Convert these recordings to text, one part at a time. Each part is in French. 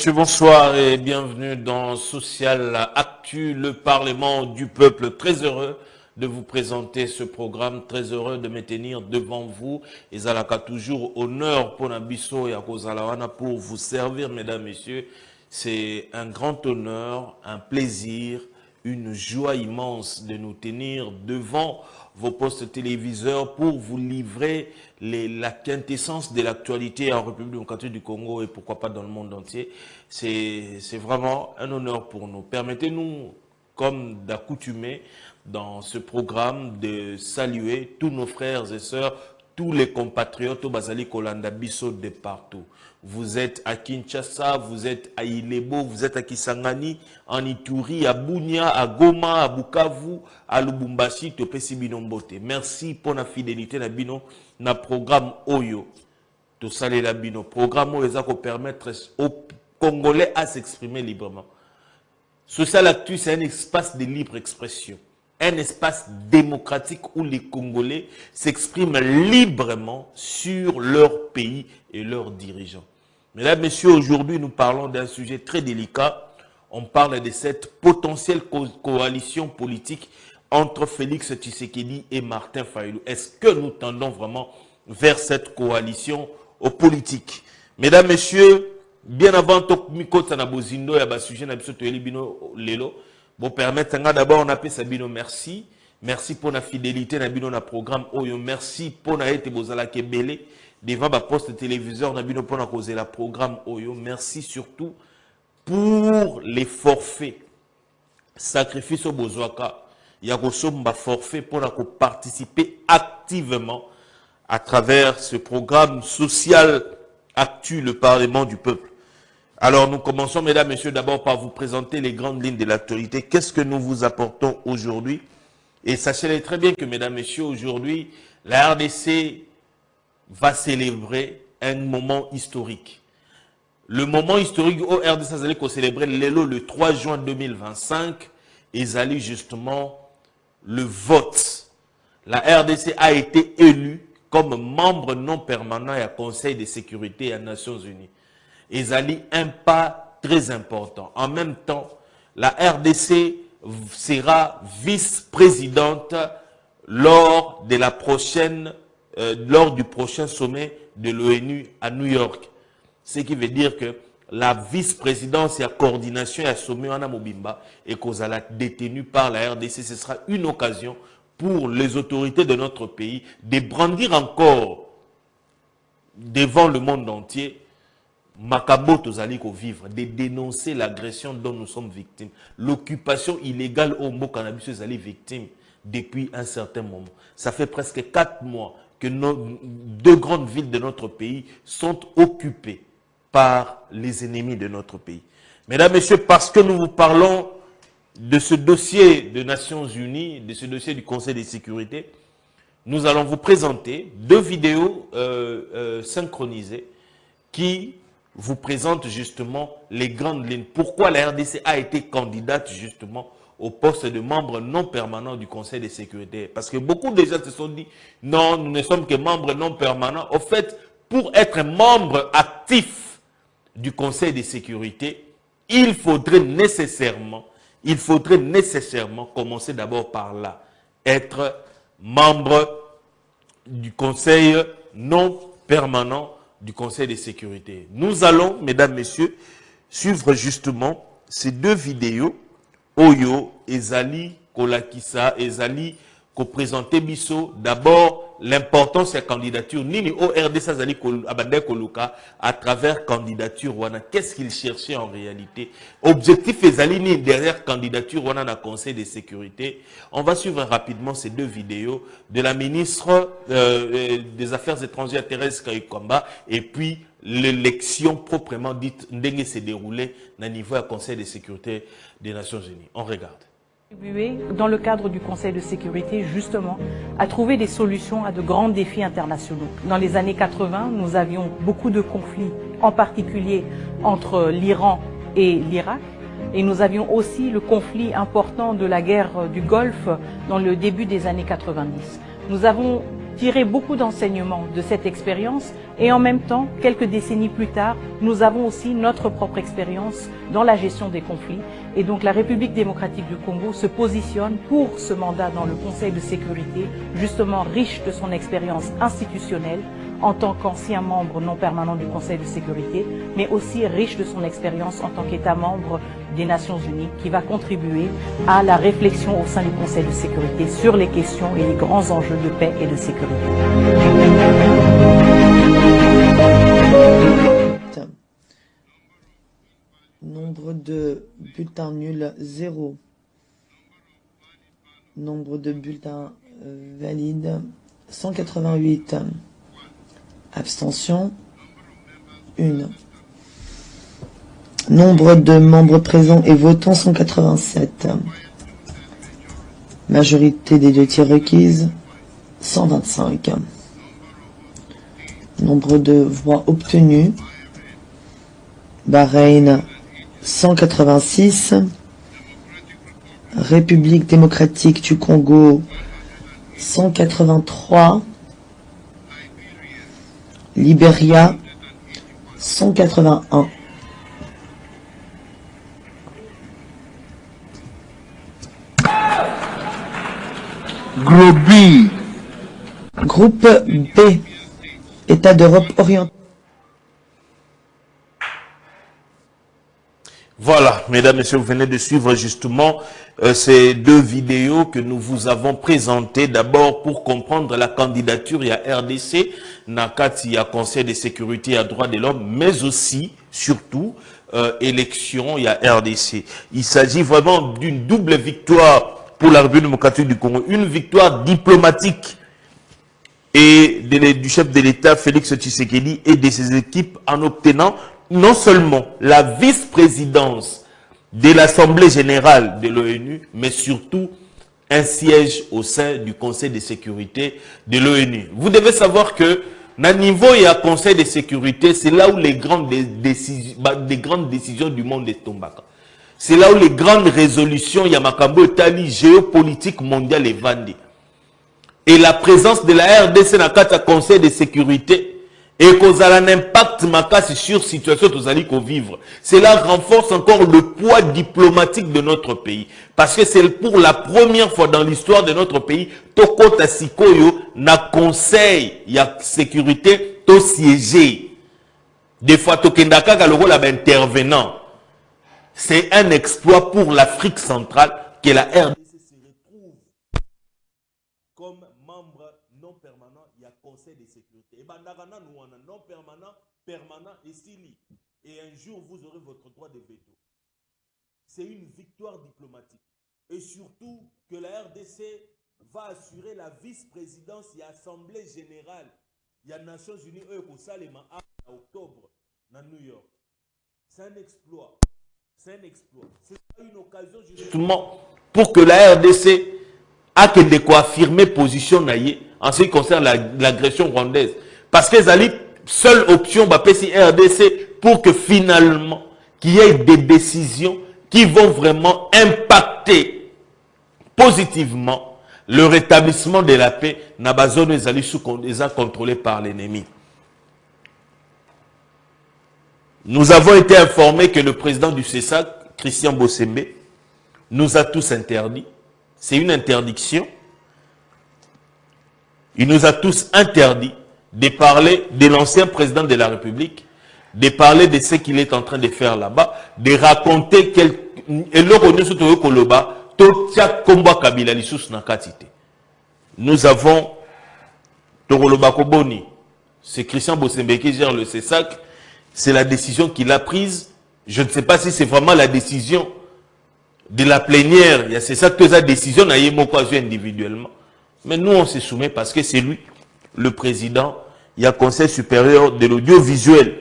Monsieur, bonsoir et bienvenue dans Social Actu, le Parlement du peuple. Très heureux de vous présenter ce programme, très heureux de me tenir devant vous. Et Zalaka toujours honneur pour Nabiso et Akozalawana pour vous servir, mesdames, messieurs. C'est un grand honneur, un plaisir, une joie immense de nous tenir devant vos postes téléviseurs pour vous livrer la quintessence de l'actualité en République démocratique du Congo et pourquoi pas dans le monde entier. C'est vraiment un honneur pour nous. Permettez-nous, comme d'accoutumer dans ce programme, de saluer tous nos frères et sœurs, tous les compatriotes au Bazali Kolanda Bisso de partout. Vous êtes à Kinshasa, vous êtes à Ilebo, vous êtes à Kisangani, en Ituri, à Bunia, à Goma, à Bukavu, à Lubumbashi, Topesi Binombote. Merci pour la fidélité na bino na programme Oyo. Tout ça les labino. Programme Oyo ça permettre aux Congolais à s'exprimer librement. Social Actu, c'est un espace de libre expression. Un espace démocratique où les Congolais s'expriment librement sur leur pays et leurs dirigeants. Mesdames, Messieurs, aujourd'hui, nous parlons d'un sujet très délicat. On parle de cette potentielle coalition politique entre Félix Tshisekedi et Martin Fayulu. Est-ce que nous tendons vraiment vers cette coalition politique? Mesdames, Messieurs, bien avant tout mikota na bozindo ya ba sujet na biso toyeli bino lelo bon permettre d'abord on appelle Sabino merci pour la fidélité na bino na programme Oyo, merci pour na été bozala kebele devant ba poste téléviseur na bino pour na causer la programme Oyo, merci surtout pour les forfaits sacrifice au bozwaka ya kosomba forfait pour na participer activement à travers ce programme social Actu, le Parlement du peuple. Alors nous commençons, mesdames, messieurs, d'abord par vous présenter les grandes lignes de l'actualité. Qu'est-ce que nous vous apportons aujourd'hui? Et sachez très bien que, mesdames, messieurs, aujourd'hui, la RDC va célébrer un moment historique. Le moment historique au RDC va célébrer le 3 juin 2025 et allait justement le vote. La RDC a été élue comme membre non permanent à Conseil de sécurité des Nations Unies. Et Zali, un pas très important. En même temps, la RDC sera vice-présidente lors du prochain sommet de l'ONU à New York. Ce qui veut dire que la vice-présidence et la coordination à sommet en Mobimba et qu'on a détenue par la RDC, ce sera une occasion pour les autorités de notre pays de brandir encore devant le monde entier Makabo Tozaliko vivre, de dénoncer l'agression dont nous sommes victimes, l'occupation illégale au Mbo Cannabis est victime depuis un certain moment. Ça fait presque 4 mois que nos deux grandes villes de notre pays sont occupées par les ennemis de notre pays. Mesdames, Messieurs, parce que nous vous parlons de ce dossier des Nations Unies, de ce dossier du Conseil de sécurité, nous allons vous présenter 2 vidéos synchronisées qui vous présentent justement les grandes lignes. Pourquoi la RDC a été candidate justement au poste de membre non permanent du Conseil de sécurité? Parce que beaucoup de gens se sont dit, non, nous ne sommes que membres non permanents. Au fait, pour être membre actif du Conseil de sécurité, il faudrait nécessairement commencer d'abord par là, être membre du Conseil non permanent du Conseil de sécurité. Nous allons, mesdames, messieurs, suivre justement ces 2 vidéos, Oyo, Ezali, Kolakisa, Ezali, ko présenter Bisso. D'abord, l'importance de la candidature, Nini au RDC Azali Abandé Koluka, à travers candidature Wana. Qu'est-ce qu'il cherchait en réalité? Objectif Ezali ni derrière candidature Wana na Conseil de sécurité. On va suivre rapidement ces 2 vidéos de la ministre des Affaires étrangères Thérèse Kayikwamba et puis l'élection proprement dite Ndenge s'est déroulée au niveau du Conseil de sécurité des Nations Unies. On regarde. Dans le cadre du Conseil de sécurité, justement, à trouver des solutions à de grands défis internationaux. Dans les années 80, nous avions beaucoup de conflits, en particulier entre l'Iran et l'Irak. Et nous avions aussi le conflit important de la guerre du Golfe dans le début des années 90. Nous avons tirer beaucoup d'enseignements de cette expérience et en même temps, quelques décennies plus tard, nous avons aussi notre propre expérience dans la gestion des conflits. Et donc la République démocratique du Congo se positionne pour ce mandat dans le Conseil de sécurité, justement riche de son expérience institutionnelle en tant qu'ancien membre non permanent du Conseil de sécurité, mais aussi riche de son expérience en tant qu'État membre des Nations Unies, qui va contribuer à la réflexion au sein du Conseil de sécurité sur les questions et les grands enjeux de paix et de sécurité. Nombre de bulletins nuls, 0. Nombre de bulletins valides, 188. Abstention, 1. Nombre de membres présents et votants, 187. Majorité des 2 tiers requises, 125. Nombre de voix obtenues, Bahreïn, 186. République démocratique du Congo, 183. Libéria, 181. Groupe B. Groupe B, État d'Europe orientale. Voilà, mesdames, messieurs, vous venez de suivre justement ces 2 vidéos que nous vous avons présentées. D'abord, pour comprendre la candidature, il y a RDC, Nakati, il y a Conseil de sécurité et droits de l'homme, mais aussi, surtout, élection, il y a RDC. Il s'agit vraiment d'une double victoire pour la République démocratique du Congo. Une victoire diplomatique et du chef de l'État, Félix Tshisekedi, et de ses équipes en obtenant non seulement la vice-présidence de l'Assemblée générale de l'ONU, mais surtout un siège au sein du Conseil de sécurité de l'ONU. Vous devez savoir que, à niveau et à Conseil de sécurité, c'est là où les grandes décisions du monde est tombées. C'est là où les grandes résolutions, Yamakambo, Tali, géopolitique mondiale est vendue. Et la présence de la RDC dans le Conseil de sécurité et qu'on a un impact makasi sur la situation que nous allons vivre. Cela renforce encore le poids diplomatique de notre pays. Parce que c'est pour la première fois dans l'histoire de notre pays, Tokota Sikoyo na conseil ya sécurité to siégé. Des fois Tokendaka a le rôle d'intervenant. C'est un exploit pour l'Afrique centrale que la RDC se retrouve comme membre non permanent, il y a Conseil de sécurité. Et bandagana nous on a non permanent, permanent et stili. Et un jour vous aurez votre droit de veto. C'est une victoire diplomatique. Et surtout que la RDC va assurer la vice-présidence et l'Assemblée générale. Il y a les Nations Unies au Salema en octobre dans New York. C'est un exploit. C'est un exploit. C'est une occasion justement pour que la RDC a que de quoi affirmer position en ce qui concerne l'agression rwandaise. Parce que c'est la seule option RDC pour que finalement qu'il y ait des décisions qui vont vraiment impacter positivement le rétablissement de la paix dans la zone contrôlée par l'ennemi. Nous avons été informés que le président du CESAC, Christian Bossembe, nous a tous interdits. C'est une interdiction. Il nous a tous interdit de parler de l'ancien président de la République, de parler de ce qu'il est en train de faire là-bas, de raconter nous avons Toroloba Koboni, c'est Christian Bossembe qui gère le CESAC. C'est la décision qu'il a prise. Je ne sais pas si c'est vraiment la décision de la plénière. C'est ça que la décision n'a pas individuellement. Mais nous, on se soumet parce que c'est lui, le président. Il y a Conseil supérieur de l'audiovisuel.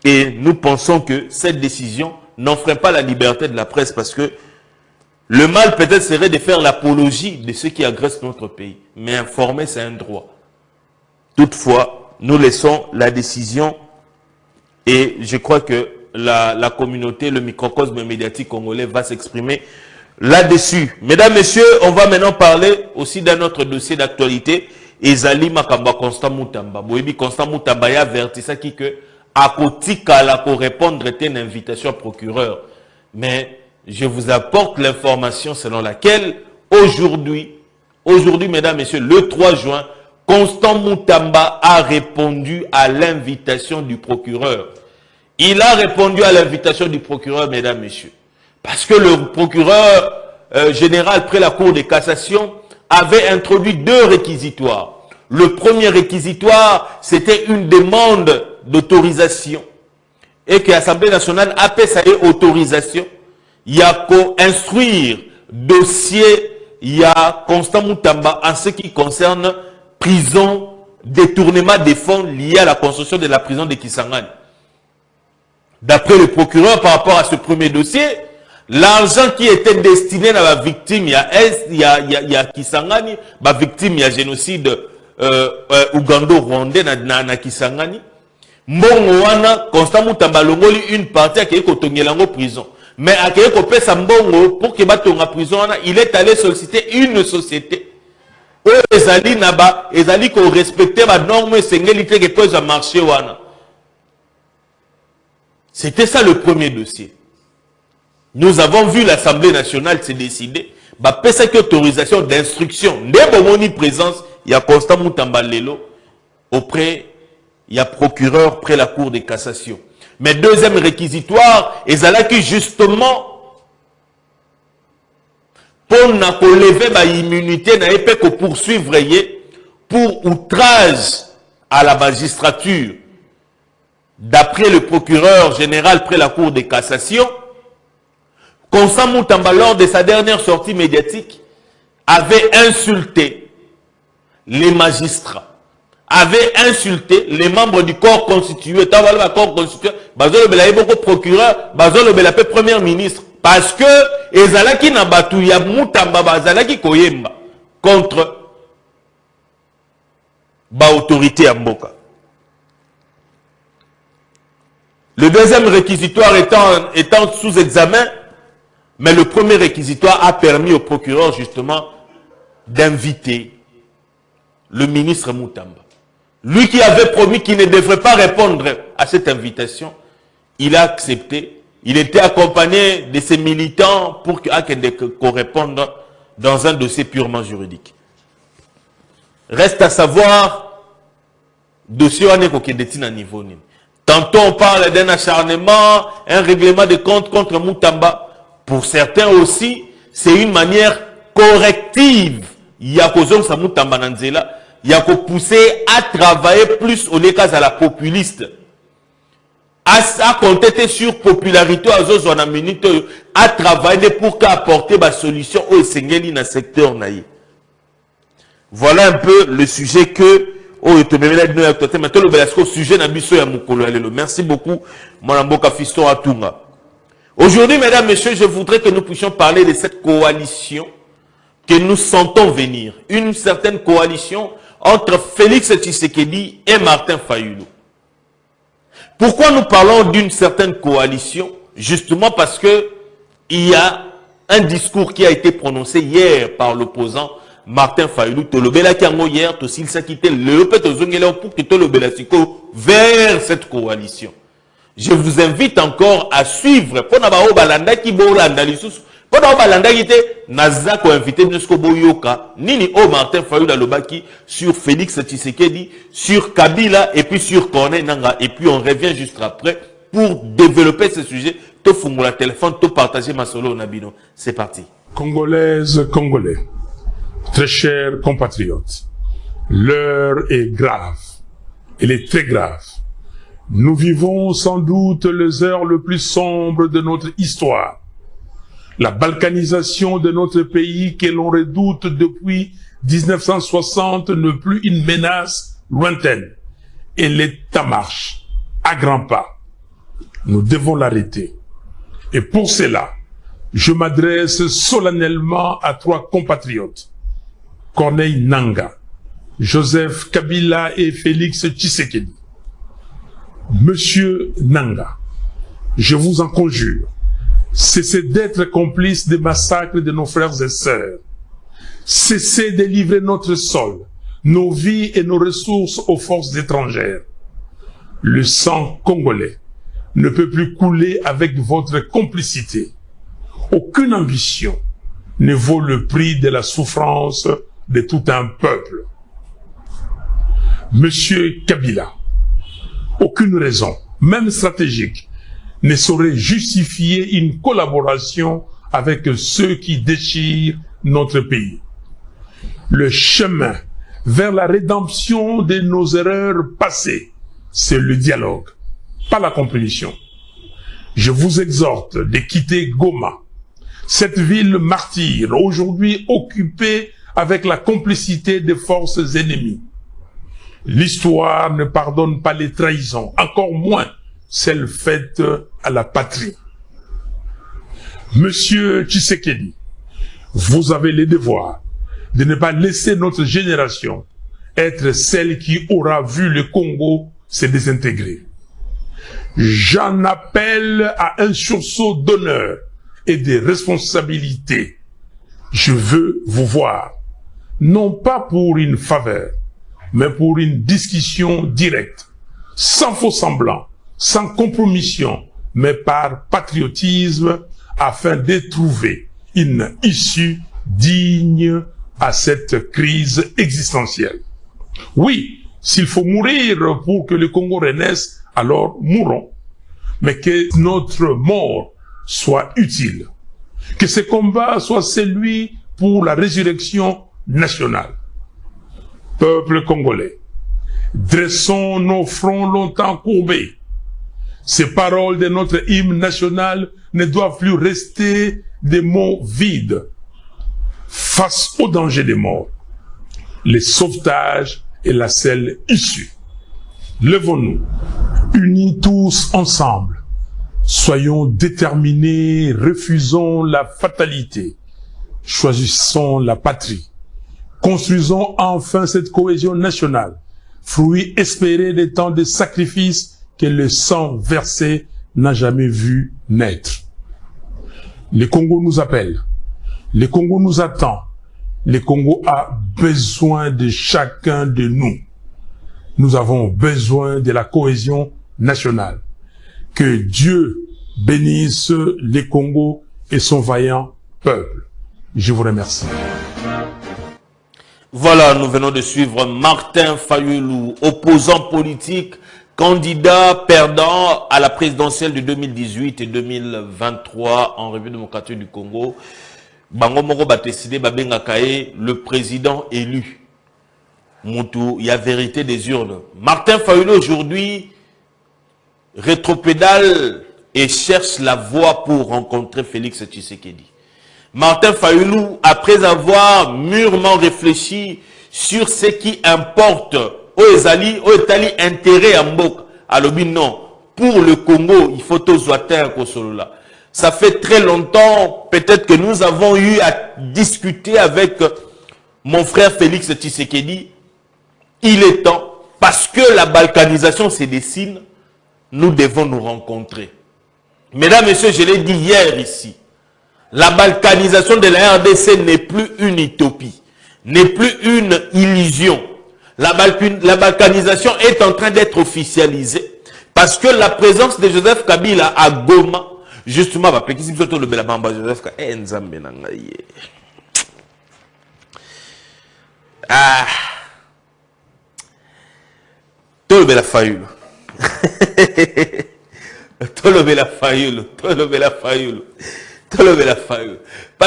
Et nous pensons que cette décision n'enfreint pas la liberté de la presse parce que le mal peut-être serait de faire l'apologie de ceux qui agressent notre pays. Mais informer, c'est un droit. Toutefois, nous laissons la décision. Et je crois que la communauté, le microcosme médiatique congolais va s'exprimer là-dessus. Mesdames, Messieurs, on va maintenant parler aussi d'un autre dossier d'actualité ezali makamba Constant Mutamba. Boyebi Constant Mutamba ya avertisa qui que à kotika la pour répondre était une invitation au procureur. Mais je vous apporte l'information selon laquelle aujourd'hui, mesdames, messieurs, le 3 juin, Constant Mutamba a répondu à l'invitation du procureur. Il a répondu à l'invitation du procureur, mesdames, messieurs. Parce que le procureur général près la Cour de cassation avait introduit 2 réquisitoires. Le premier réquisitoire, c'était une demande d'autorisation. Et que l'Assemblée nationale a fait sa autorisation. Il y a qu'à instruire dossier, il y a Constant Mutamba en ce qui concerne prison, détournement des fonds liés à la construction de la prison de Kisangani. D'après le procureur, par rapport à ce premier dossier, l'argent qui était destiné à la victime, il y a Kisangani, la victime, il y a génocide ougando-rwandais na Kisangani. Mbongo wana, Constant Mutamba longoli une partie à qui est prison. Mais à qui est sa mbongo pour qu'il batte en prison, il est allé solliciter une société. Ezali naba, ezali ko respecter la norme et sengélité qui pose à marché wana. C'était ça le premier dossier. Nous avons vu l'Assemblée nationale se décider, bah pesa que autorisation d'instruction, n'est présence, il y a Constant Mutamba lelo auprès, il y a procureur près la Cour de cassation. Mais deuxième réquisitoire, ezala qui justement pour na lever ba immunité na épée que poursuivre pour outrage à la magistrature. D'après le procureur général près la Cour de cassation, Constant Mutamba lors de sa dernière sortie médiatique avait insulté les magistrats, avait insulté les membres du corps constitué, corps constitué, procureur, premier ministre. Parce que ezalaki na batu ya Mutamba bazalaki koyemba contre ba autorité ya mboka. Le deuxième réquisitoire étant sous examen, mais le premier réquisitoire a permis au procureur justement d'inviter le ministre Mutamba. Lui qui avait promis qu'il ne devrait pas répondre à cette invitation, il a accepté. Il était accompagné de ses militants pour qu'on réponde dans un dossier purement juridique. Reste à savoir, dossier à niveau. Tantôt on parle d'un acharnement, un règlement de compte contre Mutamba. Pour certains aussi, c'est une manière corrective. Il y a sa Mutamba Nanzela. Il y a pousser à travailler plus au cas à la populiste. À compter sur popularité à travailler pour apporter des solutions au Sengeli dans le secteur. Voilà un peu le sujet que merci beaucoup Mwanamboka Fiston Atunga. Aujourd'hui, mesdames, messieurs, je voudrais que nous puissions parler de cette coalition que nous sentons venir. Une certaine coalition entre Félix Tshisekedi et Martin Fayulu. Pourquoi nous parlons d'une certaine coalition? Justement parce que il y a un discours qui a été prononcé hier par l'opposant Martin Fayulu. Tolobela Kiango hier, Tosil Sakite, le Petozongela pour que Tolobela Siko vers cette coalition. Je vous invite encore à suivre. Pour Nabao Balanda qui Bolanda Lissus. Pour Nabao Balanda qui était Nazako invité Nusko Boyoka. Nini O Martin Fayulu Alobaki sur Félix Tshisekedi, sur Kabila et puis sur Corneille Nanga. Et puis on revient juste après pour développer ce sujet. To fungula téléphone, to partager ma solo Nabino. C'est parti. Congolaises, Congolais, très chers compatriotes, l'heure est grave. Elle est très grave. Nous vivons sans doute les heures les plus sombres de notre histoire. La balkanisation de notre pays que l'on redoute depuis 1960 n'est plus une menace lointaine. Elle est en marche, à grands pas. Nous devons l'arrêter. Et pour cela, je m'adresse solennellement à 3 compatriotes. Corneille Nanga, Joseph Kabila et Félix Tshisekedi. Monsieur Nanga, je vous en conjure, cessez d'être complice des massacres de nos frères et sœurs. Cessez de livrer notre sol, nos vies et nos ressources aux forces étrangères. Le sang congolais ne peut plus couler avec votre complicité. Aucune ambition ne vaut le prix de la souffrance de tout un peuple. Monsieur Kabila, aucune raison, même stratégique, ne saurait justifier une collaboration avec ceux qui déchirent notre pays. Le chemin vers la rédemption de nos erreurs passées, c'est le dialogue, pas la compétition. Je vous exhorte de quitter Goma, cette ville martyre, aujourd'hui occupée avec la complicité des forces ennemies. L'histoire ne pardonne pas les trahisons, encore moins celles faites à la patrie. Monsieur Tshisekedi, vous avez le devoir de ne pas laisser notre génération être celle qui aura vu le Congo se désintégrer. J'en appelle à un sursaut d'honneur et de responsabilité. Je veux vous voir, non pas pour une faveur, mais pour une discussion directe, sans faux semblant, sans compromission, mais par patriotisme, afin de trouver une issue digne à cette crise existentielle. Oui, s'il faut mourir pour que le Congo renaisse, alors mourons. Mais que notre mort soit utile. Que ce combat soit celui pour la résurrection nationale. Peuple congolais, dressons nos fronts longtemps courbés. Ces paroles de notre hymne national ne doivent plus rester des mots vides. Face au danger des morts, le sauvetage est la seule issue. Levons-nous, unis tous ensemble. Soyons déterminés, refusons la fatalité. Choisissons la patrie. Construisons enfin cette cohésion nationale, fruit espéré des temps de sacrifices que le sang versé n'a jamais vu naître. Le Congo nous appelle, le Congo nous attend, le Congo a besoin de chacun de nous. Nous avons besoin de la cohésion nationale. Que Dieu bénisse le Congo et son vaillant peuple. Je vous remercie. Voilà, nous venons de suivre Martin Fayulu, opposant politique, candidat perdant à la présidentielle de 2018 et 2023 en République démocratique du Congo. Bango Moko ba décidé Babengakae, le président élu. Moutou, il y a vérité des urnes. Martin Fayulu aujourd'hui rétropédale et cherche la voie pour rencontrer Félix Tshisekedi. Martin Fayulu, après avoir mûrement réfléchi sur ce qui importe aux Itali intérêt à Mbok, à non, pour le Congo, il faut tous atteindre Kosolola. Ça fait très longtemps, peut-être que nous avons eu à discuter avec mon frère Félix Tshisekedi. Il est temps, parce que la balkanisation se dessine, nous devons nous rencontrer. Mesdames, Messieurs, je l'ai dit hier ici, la balkanisation de la RDC n'est plus une utopie, n'est plus une illusion. La balkanisation est en train d'être officialisée parce que la présence de Joseph Kabila à Goma, justement, parce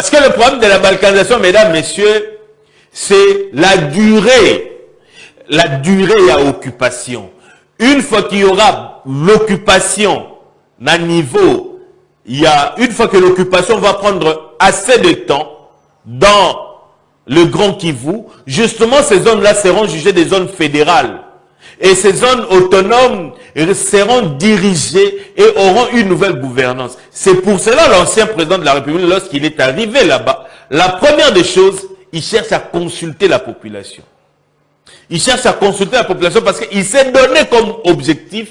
que le problème de la balkanisation, mesdames, messieurs, c'est la durée à occupation. Une fois qu'il y aura l'occupation d'un niveau, une fois que l'occupation va prendre assez de temps dans le Grand Kivu, justement ces zones-là seront jugées des zones fédérales. Et ces zones autonomes seront dirigées et auront une nouvelle gouvernance. C'est pour cela l'ancien président de la République, lorsqu'il est arrivé là-bas, la première des choses, il cherche à consulter la population. Il cherche à consulter la population parce qu'il s'est donné comme objectif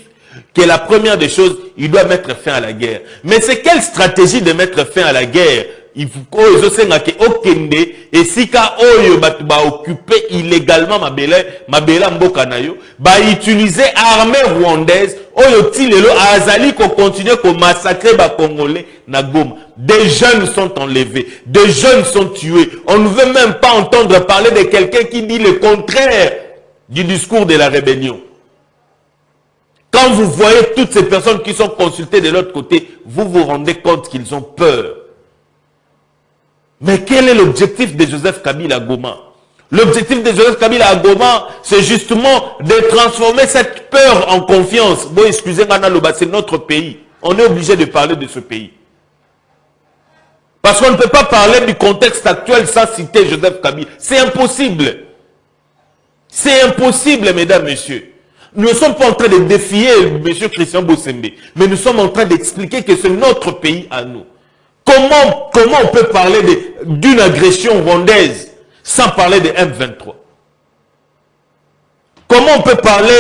que la première des choses, il doit mettre fin à la guerre. Mais c'est quelle stratégie de mettre fin à la guerre il faut okende et sika oyo batu ba occuper illégalement mabela mboka na yo ba utiliser armée rwandaise oyo tilelo azali ko continuer ko massacrer ba congolais na Goma. Des jeunes sont enlevés, des jeunes sont tués. On ne veut même pas entendre parler de quelqu'un qui dit le contraire du discours de la rébellion. Quand vous voyez toutes ces personnes qui sont consultées de l'autre côté, vous vous rendez compte qu'ils ont peur. Mais quel est l'objectif de Joseph Kabila à Goma? L'objectif de Joseph Kabila à Goma, c'est justement de transformer cette peur en confiance. Bon, excusez-moi, c'est notre pays. On est obligé de parler de ce pays. Parce qu'on ne peut pas parler du contexte actuel sans citer Joseph Kabila. C'est impossible. C'est impossible, mesdames, messieurs. Nous ne sommes pas en train de défier M. Christian Bossembe, mais nous sommes en train d'expliquer que c'est notre pays à nous. Comment on peut parler d'une agression rwandaise sans parler de M23? Comment on peut parler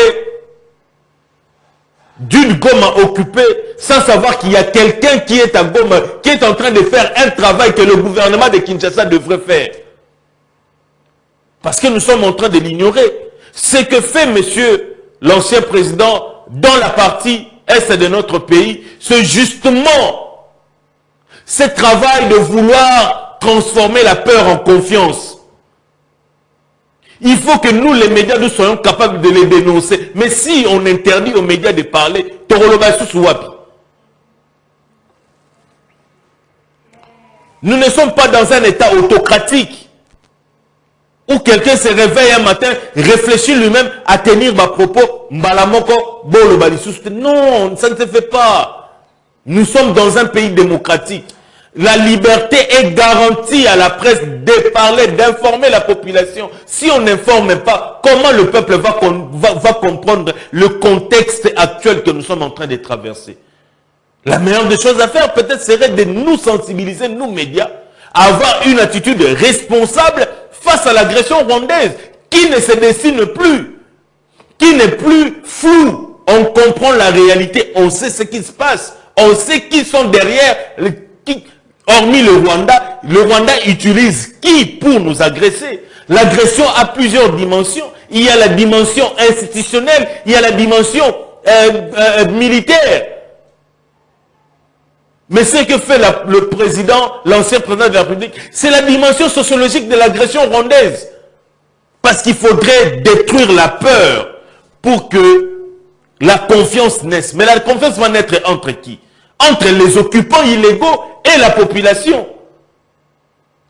d'une Goma occupée sans savoir qu'il y a quelqu'un qui est à Goma, qui est en train de faire un travail que le gouvernement de Kinshasa devrait faire? Parce que nous sommes en train de l'ignorer. Ce que fait monsieur l'ancien président dans la partie est de notre pays, c'est justement ce travail de vouloir transformer la peur en confiance. Il faut que nous, les médias, nous soyons capables de les dénoncer. Mais si on interdit aux médias de parler, nous ne sommes pas dans un état autocratique où quelqu'un se réveille un matin, réfléchit lui-même à tenir ma propos, non, ça ne se fait pas. Nous sommes dans un pays démocratique. La liberté est garantie à la presse de parler, d'informer la population. Si on n'informe pas, comment le peuple va comprendre le contexte actuel que nous sommes en train de traverser? La meilleure des choses à faire, peut-être, serait de nous sensibiliser, nous, médias, à avoir une attitude responsable face à l'agression rwandaise, qui ne se dessine plus, qui n'est plus flou. On comprend la réalité, on sait ce qui se passe, on sait qui sont derrière, hormis le Rwanda utilise qui pour nous agresser? L'agression a plusieurs dimensions. Il y a la dimension institutionnelle, il y a la dimension militaire. Mais ce que fait le président, l'ancien président de la République, c'est la dimension sociologique de l'agression rwandaise. Parce qu'il faudrait détruire la peur pour que la confiance naisse. Mais la confiance va naître entre qui? Entre les occupants illégaux et la population.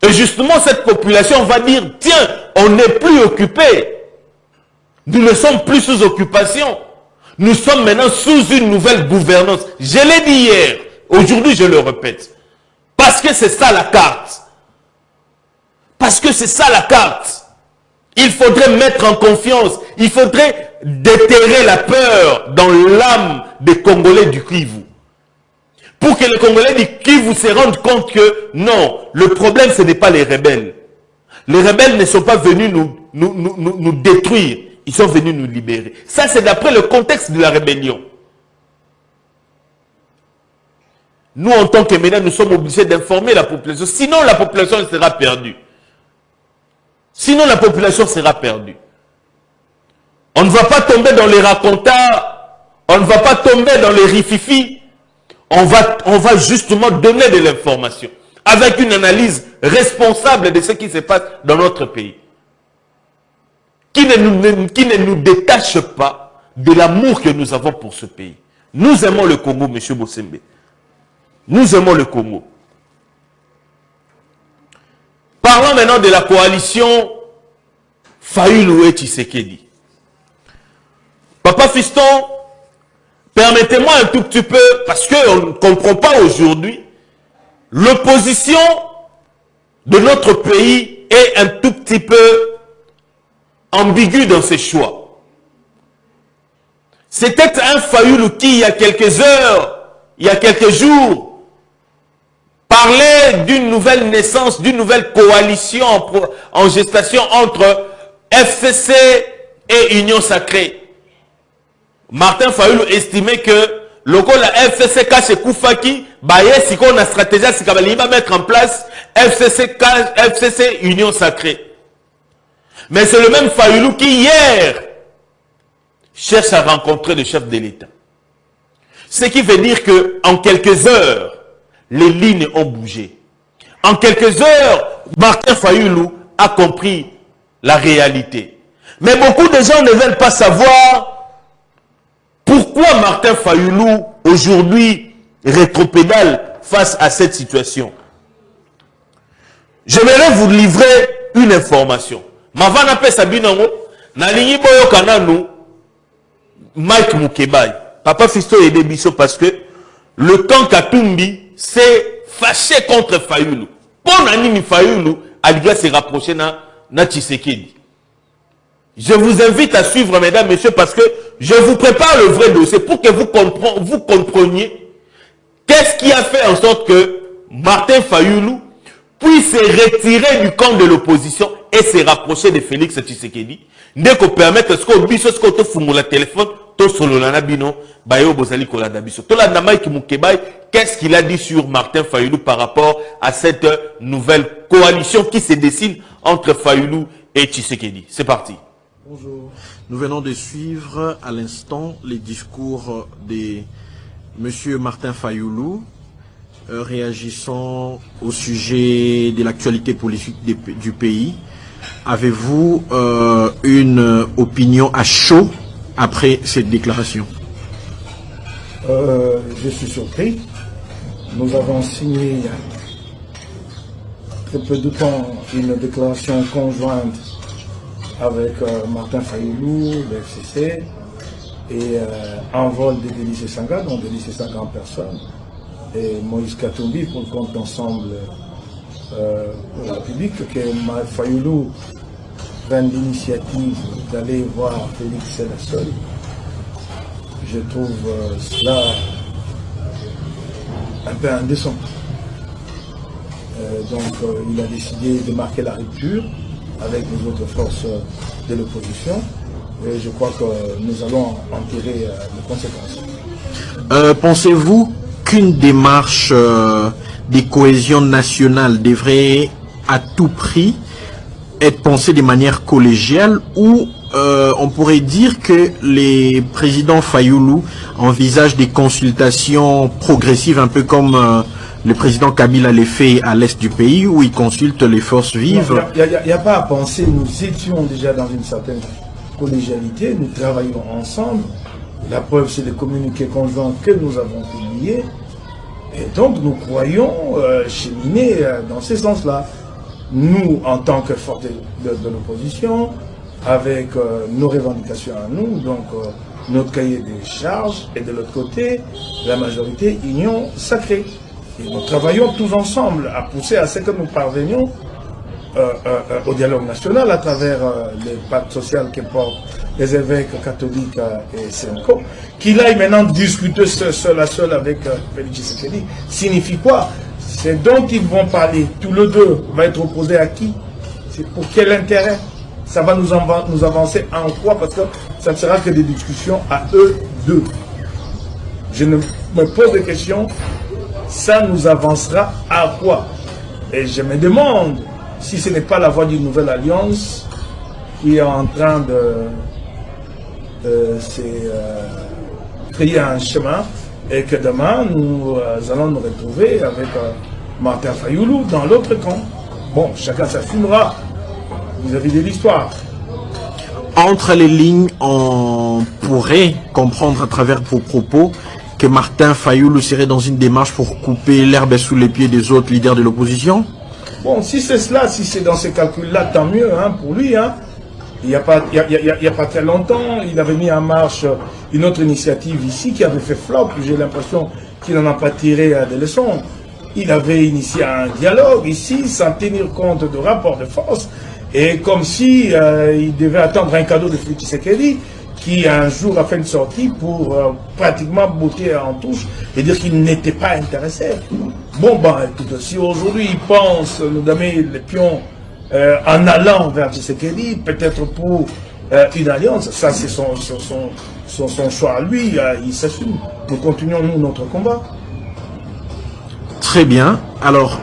Et justement, cette population va dire, tiens, on n'est plus occupé. Nous ne sommes plus sous occupation. Nous sommes maintenant sous une nouvelle gouvernance. Je l'ai dit hier. Aujourd'hui, je le répète. Parce que c'est ça la carte. Parce que c'est ça la carte. Il faudrait mettre en confiance. Il faudrait déterrer la peur dans l'âme des Congolais du Kivu. Pour que les Congolais du Kivu se rendent compte que non, le problème ce n'est pas les rebelles. Les rebelles ne sont pas venus nous détruire. Ils sont venus nous libérer. Ça, c'est d'après le contexte de la rébellion. Nous, en tant que médias, nous sommes obligés d'informer la population. Sinon, la population sera perdue. Sinon, la population sera perdue. On ne va pas tomber dans les racontats. On ne va pas tomber dans les rififi. On va justement donner de l'information. Avec une analyse responsable de ce qui se passe dans notre pays. Qui ne nous détache pas de l'amour que nous avons pour ce pays. Nous aimons le Congo, M. Bossembe. Nous aimons le Congo. Parlons maintenant de la coalition Fayulu et Tshisekedi. Papa Fiston, permettez-moi un tout petit peu, parce qu'on ne comprend pas aujourd'hui, l'opposition de notre pays est un tout petit peu ambiguë dans ses choix. C'était un Fayulu qui, il y a quelques heures, il y a quelques jours, parlait d'une nouvelle naissance, d'une nouvelle coalition en gestation entre FCC et Union Sacrée. Martin Fayulu estimait que le la FCC cache Koufaki, si on a stratégie, c'est qu'il va mettre en place FCC Union Sacrée. Mais c'est le même Fayoulou qui hier cherche à rencontrer le chef de l'État. Ce qui veut dire que en quelques heures, les lignes ont bougé. En quelques heures, Martin Fayoulou a compris la réalité. Mais beaucoup de gens ne veulent pas savoir pourquoi Martin Fayoulou aujourd'hui rétropédale face à cette situation. J'aimerais vous livrer une information. Mavana pe Sabinango, na lingi boyo kananu, Mike Moukebaye. Papa Fisto est débisso parce que le camp Katumbi s'est fâché contre Fayoulou. Pour Nani Fayoulou, Aliga s'est rapproché na Tshisekedi. Je vous invite à suivre, mesdames, messieurs, parce que je vous prépare le vrai dossier pour que vous compreniez qu'est-ce qui a fait en sorte que Martin Fayoulou puisse se retirer du camp de l'opposition et se rapprocher de Félix Tshisekedi. Dès qu'on permet ce qu'on dit, ce qu'on te fout le téléphone, tout solo la nabino, bayo bozali kola dabiso. Tout la namai qui moukebaye, qu'est-ce qu'il a dit sur Martin Fayoulou par rapport à cette nouvelle coalition qui se dessine entre Fayoulou et Tshisekedi? C'est parti. Bonjour. Nous venons de suivre à l'instant les discours de Monsieur Martin Fayoulou réagissant au sujet de l'actualité politique du pays. Avez-vous une opinion à chaud après cette déclaration? Je suis surpris. Nous avons signé il y a très peu de temps une déclaration conjointe avec Martin Fayoulou, le FCC, et en vol de Délice Sanga, dont Délice Sanga en personne, et Moïse Katumbi pour le compte d'ensemble pour la République, que Fayoulou prenne l'initiative d'aller voir Félix Sélassol. Je trouve cela un peu indécent. Donc il a décidé de marquer la rupture avec les autres forces de l'opposition et je crois que nous allons en tirer les conséquences. Pensez-vous qu'une démarche de cohésion nationale devrait à tout prix être pensée de manière collégiale ou on pourrait dire que les présidents Fayoulou envisagent des consultations progressives un peu comme le président Kabila l'a fait à l'est du pays où il consulte les forces vives? Il n'y a pas à penser, nous étions déjà dans une certaine collégialité, nous travaillons ensemble. La preuve, c'est les communiqués conjoints que nous avons publiés. Et donc, nous croyons cheminer dans ce sens-là. Nous, en tant que force de l'opposition, avec nos revendications à nous, donc notre cahier des charges, et de l'autre côté, la majorité Union Sacrée. Et nous travaillons tous ensemble à pousser à ce que nous parvenions au dialogue national à travers les pactes sociaux que portent les évêques catholiques et Senko. Qu'il aille maintenant discuter seul à seul avec Félix Tshisekedi signifie quoi? C'est dont ils vont parler. Tous les deux va être opposé à qui? C'est pour quel intérêt? Ça va nous avancer en quoi? Parce que ça ne sera que des discussions à eux deux. Je me pose des questions. Ça nous avancera à quoi? Et je me demande si ce n'est pas la voie d'une nouvelle alliance qui est en train de se créer un chemin et que demain nous allons nous retrouver avec Martin Fayoulou dans l'autre camp. Bon, chacun s'affirmera vis-à-vis de l'histoire. Entre les lignes, on pourrait comprendre à travers vos propos que Martin Fayoulou serait dans une démarche pour couper l'herbe sous les pieds des autres leaders de l'opposition? Bon, si c'est cela, si c'est dans ces calculs-là, tant mieux hein, pour lui. Hein. Il n'y a pas très longtemps, il avait mis en marche une autre initiative ici qui avait fait flop. J'ai l'impression qu'il n'en a pas tiré des leçons. Il avait initié un dialogue ici sans tenir compte de rapports de force. Et comme si il devait attendre un cadeau de Félix Tshisekedi qui un jour a fait une sortie pour pratiquement botter en touche et dire qu'il n'était pas intéressé. Bon, ben, écoute, si aujourd'hui il pense nous donner les pions en allant vers Tshisekedi, peut-être pour une alliance, ça c'est son choix à lui, il s'assume. Nous continuons, nous, notre combat. Très bien. Alors,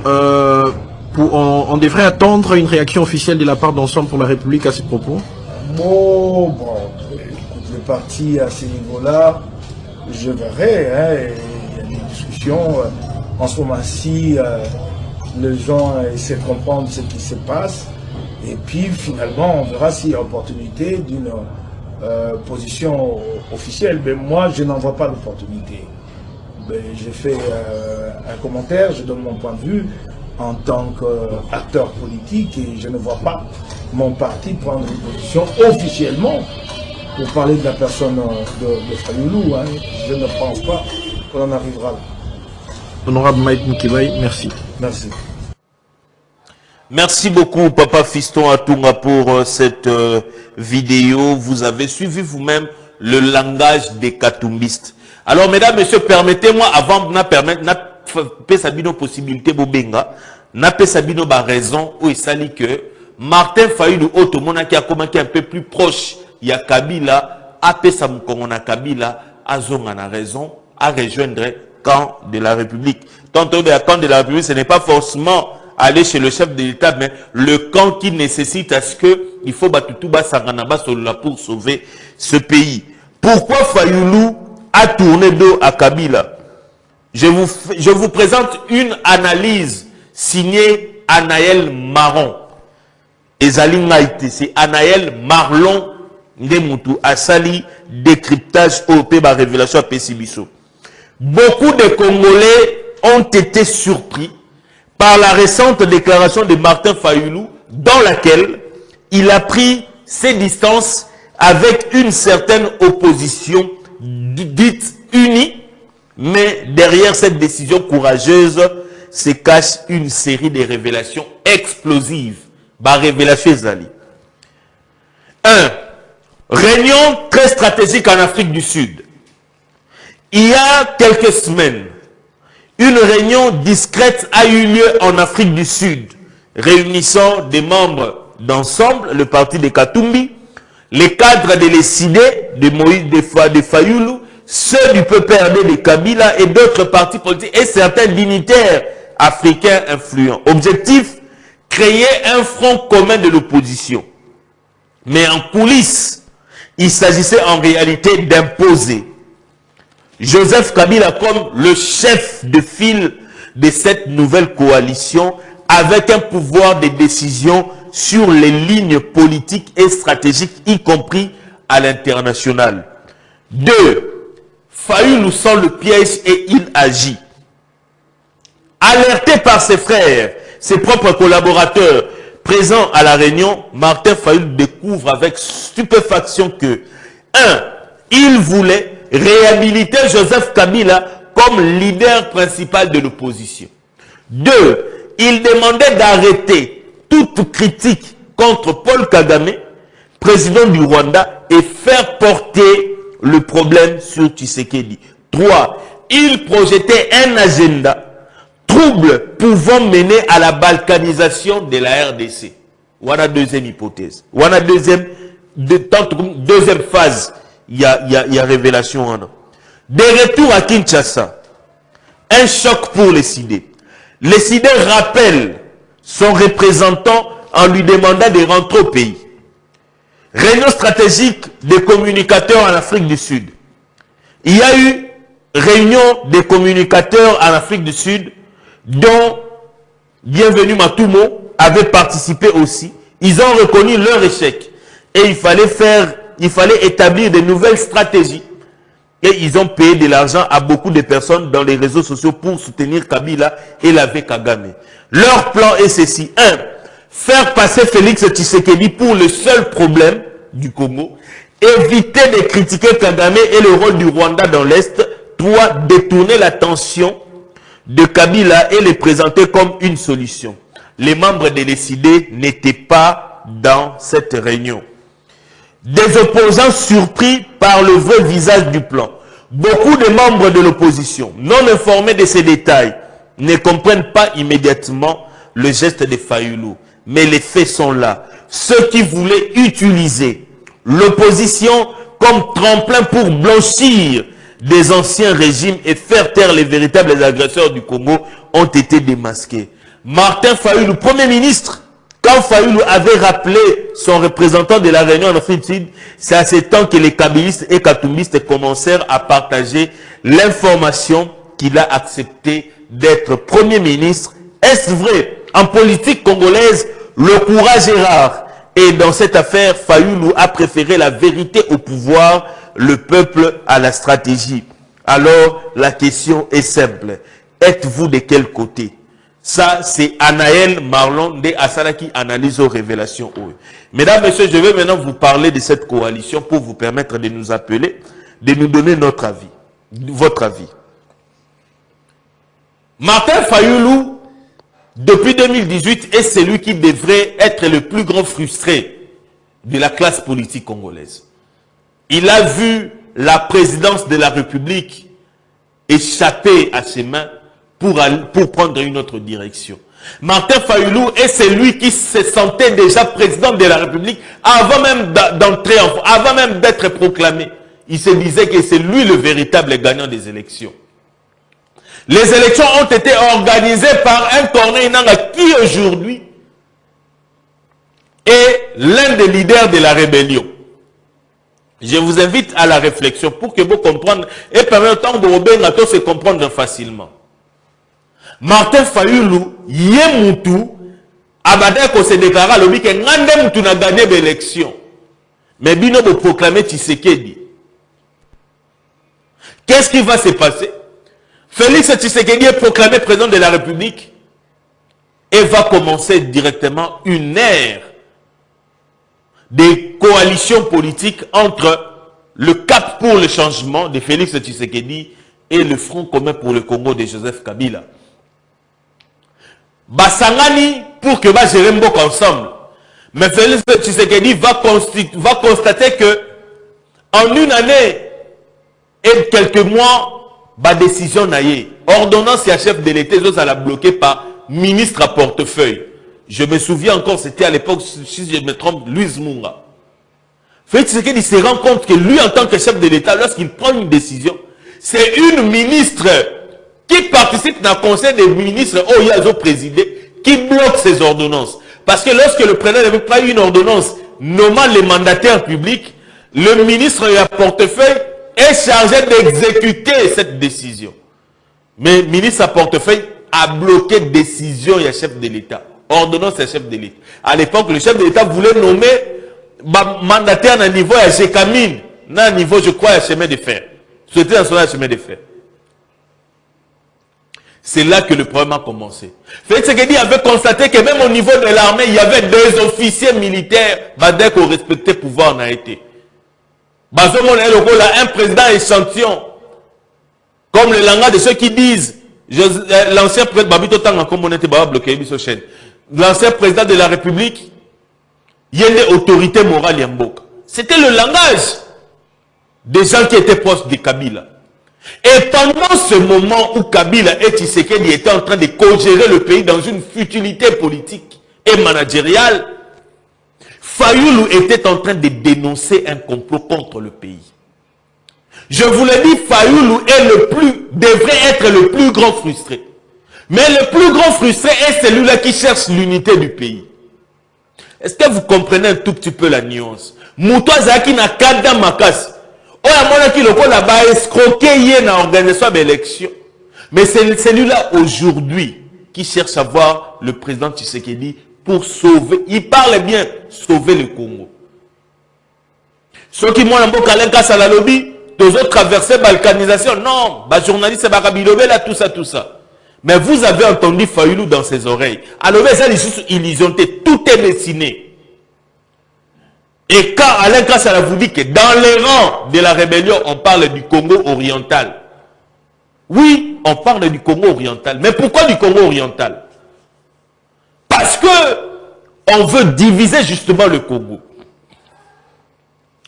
on devrait attendre une réaction officielle de la part d'Ensemble pour la République à ces propos? Bon, le parti à ce niveau-là, je verrai. Hein, il y a des discussions. En ce moment-ci, les gens essaient de comprendre ce qui se passe. Et puis, finalement, on verra s'il y a opportunité d'une position officielle. Mais moi, je n'en vois pas l'opportunité. J'ai fait un commentaire, je donne mon point de vue en tant qu'acteur politique et je ne vois pas mon parti prendre une position officiellement pour parler de la personne de Fayoulou. Hein. Je ne pense pas qu'on en arrivera là. Honorable Mike Moukibaye, merci. Merci. Merci beaucoup, Papa Fiston Atunga, pour cette vidéo. Vous avez suivi vous-même le langage des katumbistes. Alors, mesdames, messieurs, permettez-moi, avant de permettre, Sabino possibilité Bobenga, Sabino ba raison où il s'allie que Martin Fayoulou Otomona qui a commencé un peu plus proche, il y a Kabila, Apesa Mukongona Kabila, Azonga a raison, à rejoindre camp de la République. Tantôt le camp de la République, ce n'est pas forcément aller chez le chef de l'État, mais le camp qui nécessite à ce que il faut Batutouba Saranaba Solula pour sauver ce pays. Pourquoi Fayoulou a tourné dos à Kabila? Je vous présente une analyse signée Anaël Marron. C'est Anaël Marlon Ndemutu Asali décryptage OP par révélation à Pessibiso. Beaucoup de Congolais ont été surpris par la récente déclaration de Martin Fayoulou dans laquelle il a pris ses distances avec une certaine opposition dite unie, mais derrière cette décision courageuse se cache une série de révélations explosives. Révélation Zali. 1. Réunion très stratégique en Afrique du Sud. Il y a quelques semaines, une réunion discrète a eu lieu en Afrique du Sud, réunissant des membres d'Ensemble, le parti de Katumbi, les cadres de l'ECID, de Moïse de Fayoulou, ceux du PPRD de Kabila et d'autres partis politiques et certains dignitaires africains influents. Objectif, créer un front commun de l'opposition. Mais en coulisses, il s'agissait en réalité d'imposer Joseph Kabila comme le chef de file de cette nouvelle coalition avec un pouvoir de décision sur les lignes politiques et stratégiques, y compris à l'international. 2. Fayoulou sent le piège et il agit. Alerté par ses frères, ses propres collaborateurs présents à la réunion, Martin Fayoulou découvre avec stupéfaction que 1. Il voulait réhabiliter Joseph Kabila comme leader principal de l'opposition. 2. Il demandait d'arrêter toute critique contre Paul Kagame, président du Rwanda, et faire porter le problème sur Tshisekedi. 3. Il projetait un agenda trouble pouvant mener à la balkanisation de la RDC. Voilà deuxième hypothèse. Voilà deuxième phase. Il y a révélation. De retour à Kinshasa, un choc pour les CID. Les CID rappellent son représentant en lui demandant de rentrer au pays. Réunion stratégique des communicateurs en Afrique du Sud. Il y a eu réunion des communicateurs en Afrique du Sud dont Bienvenu Matumo avait participé aussi. Ils ont reconnu leur échec et il fallait établir de nouvelles stratégies. Et ils ont payé de l'argent à beaucoup de personnes dans les réseaux sociaux pour soutenir Kabila et laver Kagame. Leur plan est ceci. 1. Faire passer Félix Tshisekedi pour le seul problème du Congo. Éviter de critiquer Kagame et le rôle du Rwanda dans l'Est. 3. Détourner l'attention de Kabila et le présenter comme une solution. Les membres de l'ECD n'étaient pas dans cette réunion. Des opposants surpris par le vrai visage du plan. Beaucoup de membres de l'opposition, non informés de ces détails, ne comprennent pas immédiatement le geste de Fayoulou. Mais les faits sont là. Ceux qui voulaient utiliser l'opposition comme tremplin pour blanchir des anciens régimes et faire taire les véritables agresseurs du Congo ont été démasqués. Martin Fayulu, Premier ministre, quand Fayulu avait rappelé son représentant de la Réunion en Afrique du Sud, c'est à ce temps que les kabylistes et katumbistes commencèrent à partager l'information qu'il a accepté d'être Premier ministre. Est-ce vrai? En politique congolaise, le courage est rare. Et dans cette affaire, Fayulu a préféré la vérité au pouvoir, le peuple à la stratégie. Alors, la question est simple. Êtes-vous de quel côté? Ça, c'est Anaël Marlon de Asala qui analyse aux révélations. Mesdames, Messieurs, je vais maintenant vous parler de cette coalition pour vous permettre de nous appeler, de nous donner notre avis, votre avis. Martin Fayulu, depuis 2018, est celui qui devrait être le plus grand frustré de la classe politique congolaise. Il a vu la présidence de la République échapper à ses mains pour prendre une autre direction. Martin Fayulu est celui qui se sentait déjà président de la République avant même d'entrer, avant même d'être proclamé. Il se disait que c'est lui le véritable gagnant des élections. Les élections ont été organisées par un Corneille Nangaa qui aujourd'hui est l'un des leaders de la rébellion. Je vous invite à la réflexion pour que vous compreniez et permettant de se comprendre facilement. Martin Fayulu, Yemutu, Abadako se déclara le week-end, Ngande Moutou n'a gagné l'élection. Mais Bino vous proclamer Tshisekedi. Qu'est-ce qui va se passer? Félix Tshisekedi est proclamé président de la République et va commencer directement une ère de coalition politique entre le Cap pour le changement de Félix Tshisekedi et le Front commun pour le Congo de Joseph Kabila. Basangani pour que va gérer Mbok ensemble. Mais Félix Tshisekedi va constater que en une année et quelques mois, la décision naïe, ordonnance et chef de l'État, ça l'a bloqué par ministre à portefeuille. Je me souviens encore, c'était à l'époque, si je me trompe, Louise Munga. Félix Tshisekedi se rend compte que lui, en tant que chef de l'État, lorsqu'il prend une décision, c'est une ministre qui participe dans le conseil des ministres où il y a le président qui bloque ces ordonnances. Parce que lorsque le président n'avait pas une ordonnance nommant les mandataires publics, le ministre à portefeuille est chargé d'exécuter cette décision. Mais le ministre à portefeuille a bloqué décision et chef de l'État. Ordonnance et chef de l'État. À l'époque, le chef de l'État voulait nommer mandataire à niveau à Gécamine, à niveau, je crois, à chemin de fer. C'était un chemin de fer. C'est là que le problème a commencé. Félix Tshisekedi avait constaté que même au niveau de l'armée, il y avait des officiers militaires dès qu'on respectait le pouvoir en Haïti. Un président échantillon, comme le langage de ceux qui disent, l'ancien président Babito Tanga, comme on était bloqué, l'ancien président de la République, il y a une autorité morale Yamboka. C'était le langage des gens qui étaient proches de Kabila. Et pendant ce moment où Kabila et Tshisekedi étaient en train de co-gérer le pays dans une futilité politique et managériale, Fayulu était en train de dénoncer un complot contre le pays. Je vous l'ai dit, Fayulu devrait être le plus grand frustré. Mais le plus grand frustré est celui-là qui cherche l'unité du pays. Est-ce que vous comprenez un tout petit peu la nuance? Moutoua Zaki n'a qu'à dans ma casse. Il a escroqué dans l'organisation de l'élection. Mais c'est celui-là aujourd'hui qui cherche à voir le président Tshisekedi pour sauver, il parle bien, sauver le Congo. Ceux qui m'ont un cas à la lobby, tous autres traversé la balkanisation, non, les journalistes, tout ça. Mais vous avez entendu Fayulu dans ses oreilles. Alors, ils ont été tout est dessiné. Et quand Alain Kassala vous dit que dans les rangs de la rébellion, on parle du Congo oriental. Oui, on parle du Congo oriental. Mais pourquoi du Congo oriental? Parce que on veut diviser justement le Congo.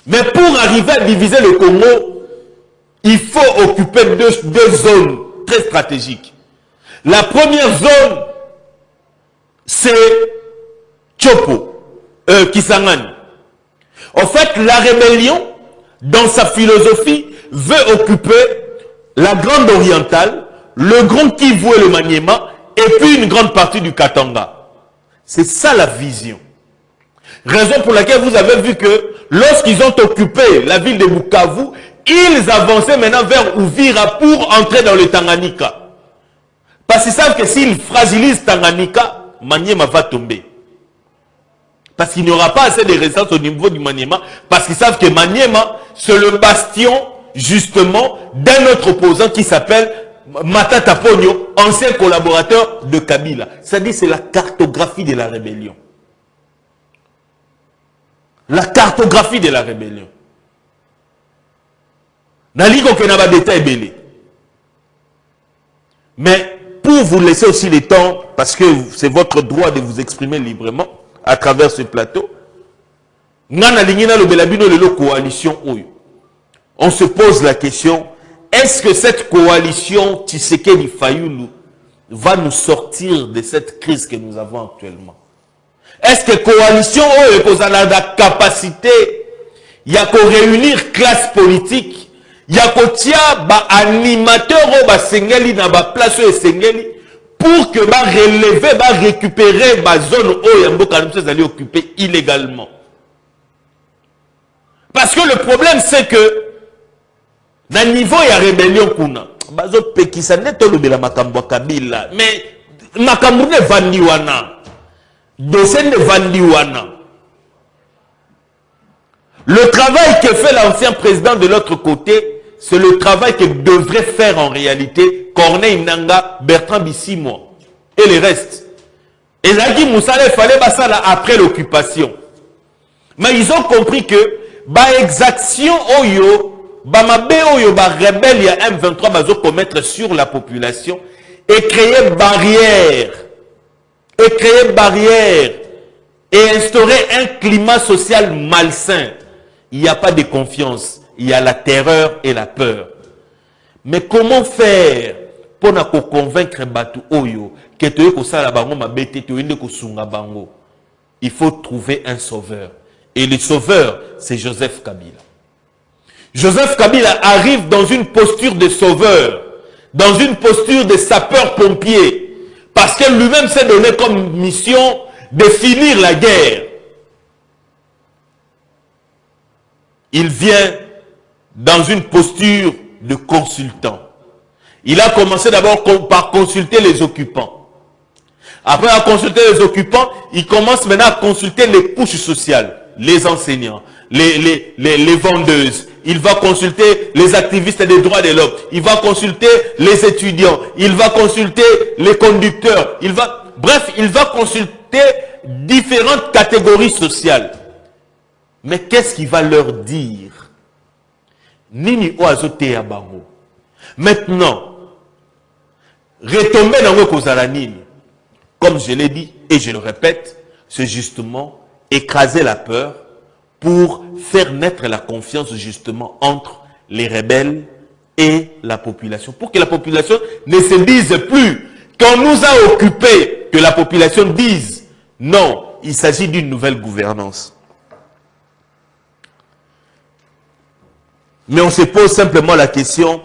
Mais pour arriver à diviser le Congo, il faut occuper deux zones très stratégiques. La première zone, c'est Tchopo, Kisangani. En fait, la rébellion, dans sa philosophie, veut occuper la Grande Orientale, le Grand Kivu et le Maniema, et puis une grande partie du Katanga. C'est ça la vision. Raison pour laquelle vous avez vu que lorsqu'ils ont occupé la ville de Bukavu, ils avançaient maintenant vers Uvira pour entrer dans le Tanganyika. Parce qu'ils savent que s'ils fragilisent Tanganyika, Maniema va tomber. Parce qu'il n'y aura pas assez de résistance au niveau du Maniema. Parce qu'ils savent que Maniema, c'est le bastion, justement, d'un autre opposant qui s'appelle Matata Ponyo, ancien collaborateur de Kabila. C'est-à-dire c'est la cartographie de la rébellion. La cartographie de la rébellion. Naliko Kenaba détail belé. Mais pour vous laisser aussi le temps, parce que c'est votre droit de vous exprimer librement à travers ce plateau, on se pose la question, est-ce que cette coalition Tshisekedi Fayulu va nous sortir de cette crise que nous avons actuellement? Est-ce que la coalition a la capacité de réunir classe politique, il y a animateur pour que relever, récupérer la zone où occupée illégalement? Parce que le problème c'est que dans le niveau de la rébellion, mais Makamboune Vandiwana, Dossene Vandiwana. Le travail que fait l'ancien président de l'autre côté, c'est le travail que devrait faire en réalité Corneille Nanga, Bertrand Bissimo et les restes. Et Zaki Moussala, il fallait ça là après l'occupation. Mais ils ont compris que exaction oyo, mabe oyo rebelle il y a M23 bazo commettre sur la population et créer barrière et instaurer un climat social malsain. Il n'y a pas de confiance, il y a la terreur et la peur. Mais comment faire pour convaincre Batu Oyo que tu es ça la bango mabete tu es sunga bango? Il faut trouver un sauveur. Et le sauveur, c'est Joseph Kabila. Joseph Kabila arrive dans une posture de sauveur, dans une posture de sapeur-pompier, parce que lui-même s'est donné comme mission de finir la guerre. Il vient dans une posture de consultant. Il a commencé d'abord par consulter les occupants. Après avoir consulté les occupants, il commence maintenant à consulter les couches sociales, les enseignants, les vendeuses. Il va consulter les activistes des droits de l'homme. Il va consulter les étudiants. Il va consulter les conducteurs. Bref, il va consulter différentes catégories sociales. Mais qu'est-ce qu'il va leur dire? Nini oazote ya bango. Maintenant, retomber dans le Kozalanini, comme je l'ai dit et je le répète, c'est justement écraser la peur pour faire naître la confiance justement entre les rebelles et la population. Pour que la population ne se dise plus qu'on nous a occupés, que la population dise non, il s'agit d'une nouvelle gouvernance. Mais on se pose simplement la question,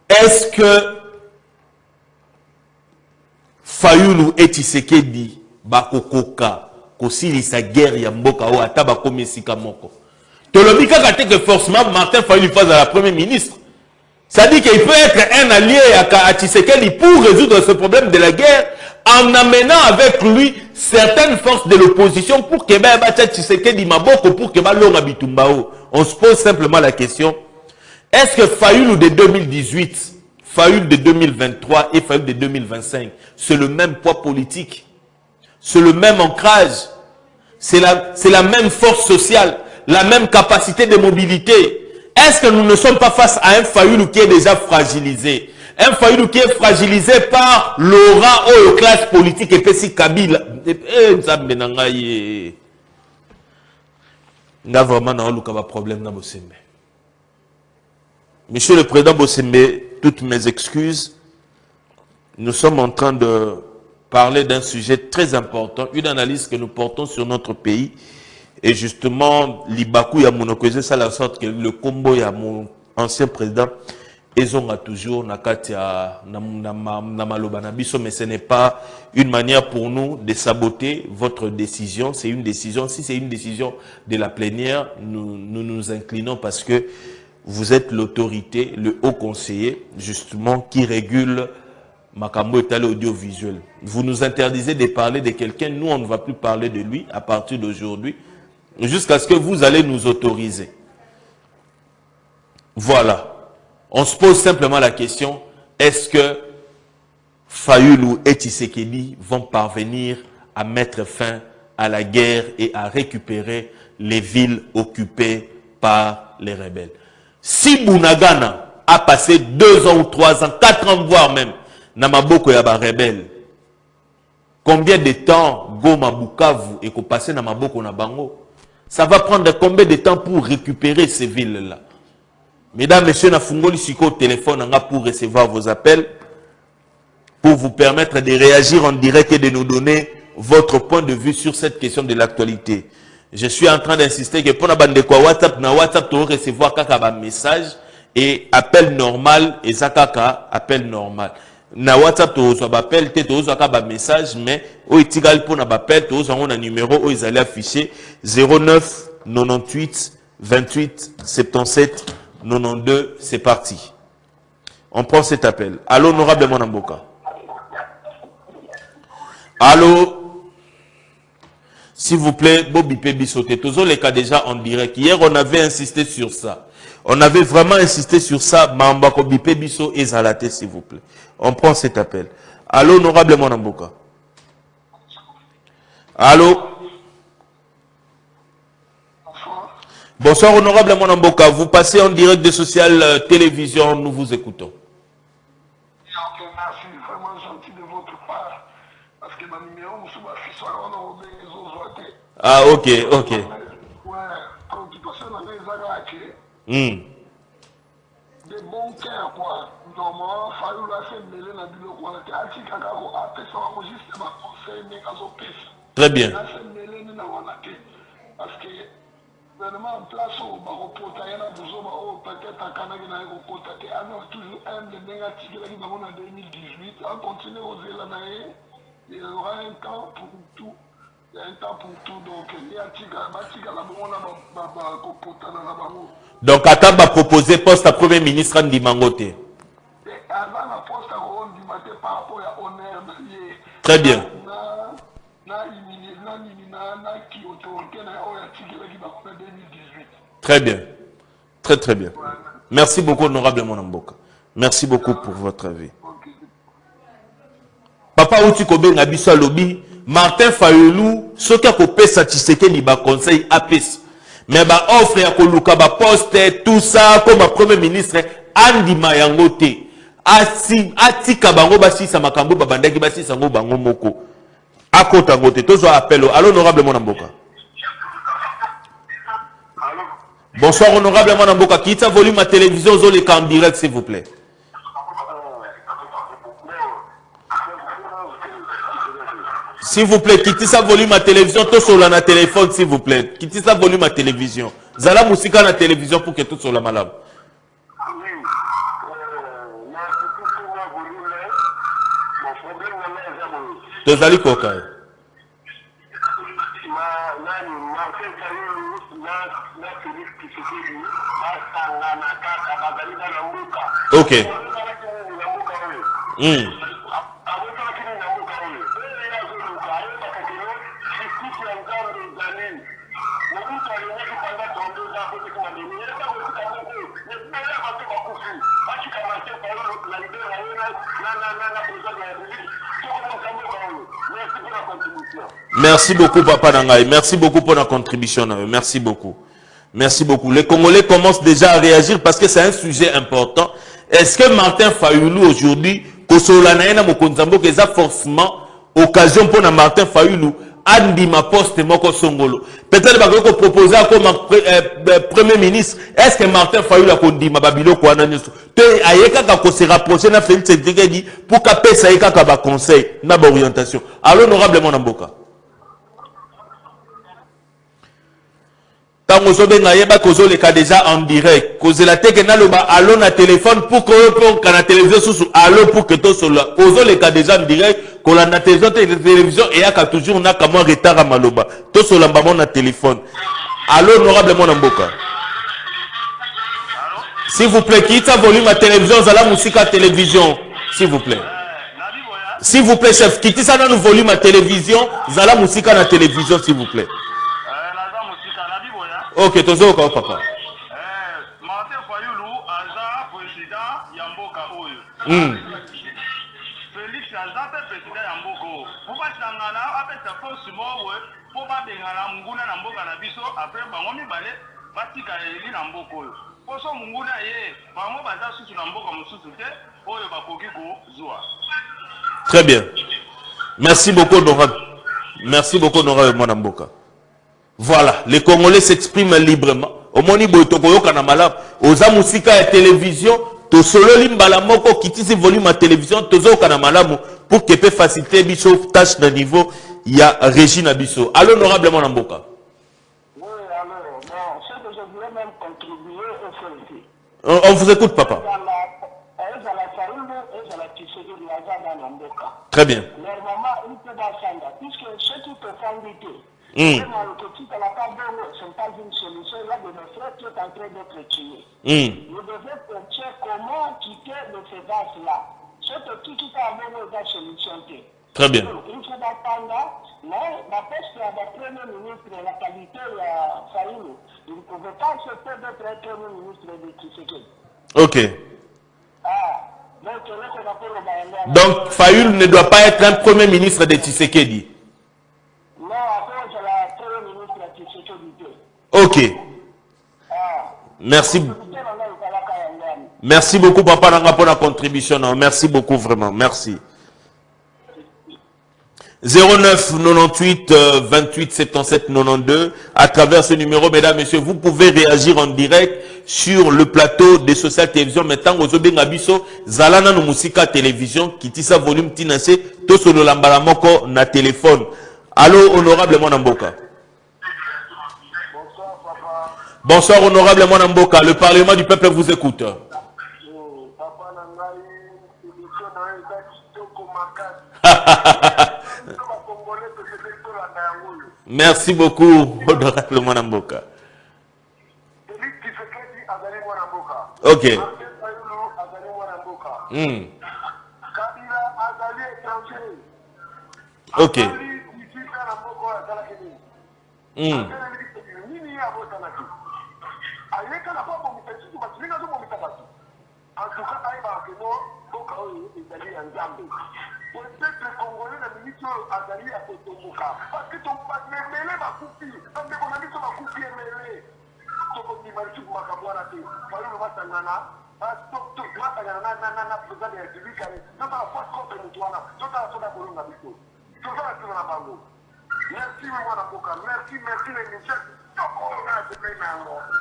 est-ce que Fayulu et Tshisekedi bakokoka kosili sa guerre ya mboka o ataba komi sika moko? Tolobika kate que forcément Martin Fayulu fasse à la première ministre. Ça dit qu'il peut être un allié à Tshisekedi pour résoudre ce problème de la guerre en amenant avec lui certaines forces de l'opposition pour que Tshisekedi maboko pour que longa bitumbao. On se pose simplement la question, est-ce que Fayulu de 2018, Fayulu de 2023 et Fayulu de 2025, c'est le même poids politique? C'est le même ancrage? C'est la même force sociale? La même capacité de mobilité? Est-ce que nous ne sommes pas face à un Fayulu qui est déjà fragilisé? Un Fayulu qui est fragilisé par l'aura ou la classe politique et Pessi Kabila. Il y a vraiment un problème dans Bosembe. Monsieur le Président Bosembe, toutes mes excuses. Nous sommes en train de parler d'un sujet très important, une analyse que nous portons sur notre pays. Et justement, l'Ibakou Yamonokweze, ça la sorte que le combo y a mon ancien président ezonga toujours na kati ya na maloba na biso, mais ce n'est pas une manière pour nous de saboter votre décision. C'est une décision. Si c'est une décision de la plénière, nous inclinons parce que vous êtes l'autorité, le haut conseiller, justement, qui régule Makambo et audiovisuel. Vous nous interdisez de parler de quelqu'un, nous on ne va plus parler de lui à partir d'aujourd'hui, jusqu'à ce que vous allez nous autoriser. Voilà. On se pose simplement la question, est-ce que Fayulu et Tshisekedi vont parvenir à mettre fin à la guerre et à récupérer les villes occupées par les rebelles? Si Bunagana a passé 2 ans ou 3 ans, 4 ans, voire même, Namaboko Yaba rebelle, combien de temps Goma Bukavu et qu'on passe Namaboko Nabango? Ça va prendre combien de temps pour récupérer ces villes-là? Mesdames, messieurs, Nafungoli Siko téléphone pour recevoir vos appels, pour vous permettre de réagir en direct et de nous donner votre point de vue sur cette question de l'actualité. Je suis en train d'insister que pour la bande de quoi WhatsApp, tu vas recevoir un message et appel normal et ça appel normal. Na WhatsApp tu reçois appel, tu reçois un message, mais au itigal pour appel, tu reçois un numéro où ils allaient afficher 09 98 28 77 92. C'est parti. On prend cet appel. Allô, honorable Monamboka. Allô. S'il vous plaît, Bobby Pébisoté, tous les cas déjà en direct. Hier, on avait insisté sur ça. On avait vraiment insisté sur ça. Mamba Bobby Pébiso et Zalaté, s'il vous plaît. On prend cet appel. Allô, honorable Monamboka. Allô. Bonsoir, honorable Monamboka. Vous passez en direct de Social Télévision. Nous vous écoutons. Merci, vraiment gentil de votre part. Parce que ma numéro, ah, ok, ok. De bon cœur, quoi. Normalement, il faut la faire mêler dans le bureau. Très bien. Parce que gouvernement en place au Baropota, il y a peut-être à Canada, il y a toujours un de négatifs qui est en 2018. On continue aux Zélandais, il y aura un temps pour tout. Il y a un temps pour tout, donc il y a un donc, Ataba proposé poste à Premier ministre Andy Mangote. Très bien. Très bien. Très très bien. Merci beaucoup, honorable Monamboka. Merci beaucoup pour votre avis. Papa Outikobe Nabisa Lobby, Martin Fayulu, ce qui a coupé Tshisekedi ba conseil APS. Mais ba offre ya koluka ba poste tout ça comme premier ministre Andy Mayangote. Atika bango basi sa makambo babandaki basi sango bango moko. Akota ngote tozo appel. Allô honorable Monamboka. Bonsoir honorable Monamboka. Quitte volume à télévision zo les en direct s'il vous plaît. S'il vous plaît, quittez ça volume à télévision, tout sur la téléphone, s'il vous plaît. Quittez ça volume à télévision. Zala Moussika na télévision pour que tout soit la malade. Tozali Koka. Ok. Merci beaucoup, Papa Nangaï. Merci beaucoup pour la contribution. Merci beaucoup. Merci beaucoup. Les Congolais commencent déjà à réagir parce que c'est un sujet important. Est-ce que Martin Fayulu aujourd'hui, que a forcément occasion pour Martin Fayulu Andi ma poste moko songolo. Peut-être que proposer comme premier ministre, est-ce que Martin Fayulu a dit ma babilo ko ananyoso. Te ayeka ka se rapprocher na Félix Tshisekedi pour ka pesa ayeka ka ba conseil na ba orientation. Alors honorable Monamboka. Tango zobenga yeba kozo le ka déjà en direct. Koze la teke na loba allo na téléphone pour la télévision sous allo pour que to solo. Kozo le ka déjà en direct. Ko la na télévision et aka toujours na kamo retard à maloba. To solo mbamo na téléphone. Allo honorable mon mboka. S'il vous plaît, quitte à volume à télévision, zala musique à télévision. S'il vous plaît. S'il vous plaît, chef, quittez ça dans le volume à télévision, zala musique à la télévision, s'il vous plaît. Ok, tozo ko papa. Martin Fayulu aza président ya mboka oyo. Félix aza président ya mboka oyo. Pourquoi sangana apesa force mowe pour ba bengana munguna na mboka na biso après bango mibale batika eli na mboka oyo. Poso munguna ye bango baza susu na mboka mususu te oyo bakoki ko zwa. Très bien. Merci beaucoup honorable. Merci beaucoup honorable mwana mboka. Voilà, les Congolais s'expriment librement. Au moni boyotoko kanamala, aux amusika et télévision, to solo limbala moko kitisi volume à télévision, tozo kanamala pour que peut faciliter biso tâche de niveau, il y a Régine Abisso. Allô honorable mon amboka. Oui, alors, bon, ce que je voulais même contribuer au fait. On vous écoute papa. Très bien. Normalement, il peut descendre, puisque ce qui peut s'inviter. Ce n'est pas une solution, il y a des frères qui sont en train d'être tués. Vous devez penser comment quitter le fédération-là. Ce qui peut avoir une solution. Très bien. Il faut attendre, mais la poste de la première ministre, la qualité de Fayulu, il ne pouvait pas accepter d'être premier ministre de Tshisekedi. Ok. Donc Fayulu ne doit pas être un premier ministre de Tshisekedi. Non, après, c'est la première ministre de Tshisekedi. Ok. Merci. Merci beaucoup, papa, pour la contribution. Merci beaucoup, vraiment. Merci. 09 98 28 77 92. À travers ce numéro, mesdames, messieurs, vous pouvez réagir en direct sur le plateau des Social Télévision. Maintenant, aux Obengabiso, Zalana no Musika Télévision, qui tisse volume tinasé, tout sur le lambaramoko na téléphone. Allô, honorable Mwanamboka. Bonsoir, papa. Bonsoir, honorable Mwanamboka. Le Parlement du peuple vous écoute. Papa Nangaï, émission dans Merci beaucoup, honorable Mwanamboka. Ok. Ok.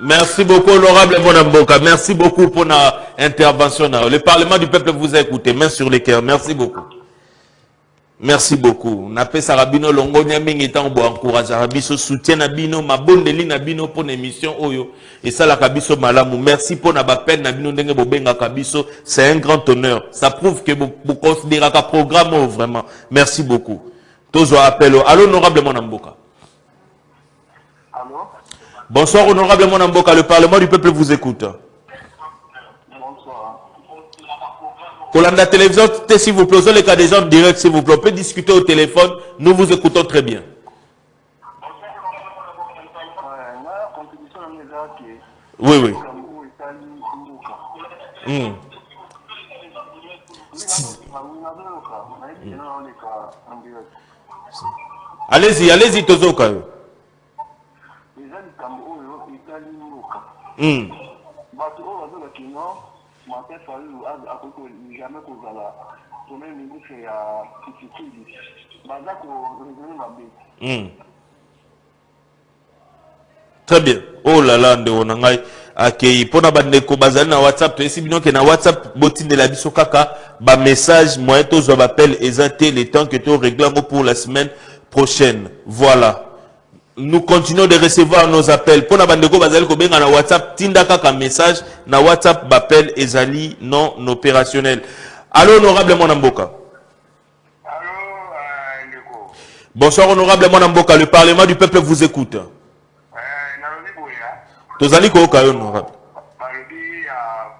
Merci beaucoup, honorable Mwanamboka. Merci beaucoup pour notre intervention. Le Parlement du peuple vous a écouté. Main sur les cœurs. Merci beaucoup. Merci beaucoup. On appelle Sarabino Longo Nyaming étant pour encourager Arabiso soutien Nabino, ma bonne ligne Nabino pour l'émission Oyo. Et ça la Kabiso Malamou. Merci pour la peine Nabino Ndenge Bobenga Kabiso. C'est un grand honneur. Ça prouve que vous considérez un programme vraiment. Merci beaucoup. Tozo appel. Allô, honorable Mwanamboka. Allô? Bonsoir, honorable Mwanamboka. Le Parlement du peuple vous écoute. Pour la télévision, s'il vous plaît, les cas des gens direct, s'il vous plaît, on peut discuter au téléphone, nous vous écoutons très bien. Oui, oui. Allez-y, allez-y, Tozoka. Martin Fayulu a jamais causé la premier ministre à Tshisekedi. Très bien. Oh là là, on a accueilli. Pour na bandeko bazali na WhatsApp, tu sais bien que na WhatsApp botine de la biso kaka ba message moyen to appel exacté les temps que tu réglant pour la semaine prochaine. Voilà. Nous continuons de recevoir nos appels. Pour Nabandeko Bazali Kobenga na WhatsApp, Tindaka ka message na WhatsApp Bapel Ezali non opérationnel. Allô, honorable Monamboka. Allô, Ndeko. Bonsoir, honorable Monamboka. Le Parlement du peuple vous écoute. Nalobi Boya. Tozali Koka, honorable. Nalobi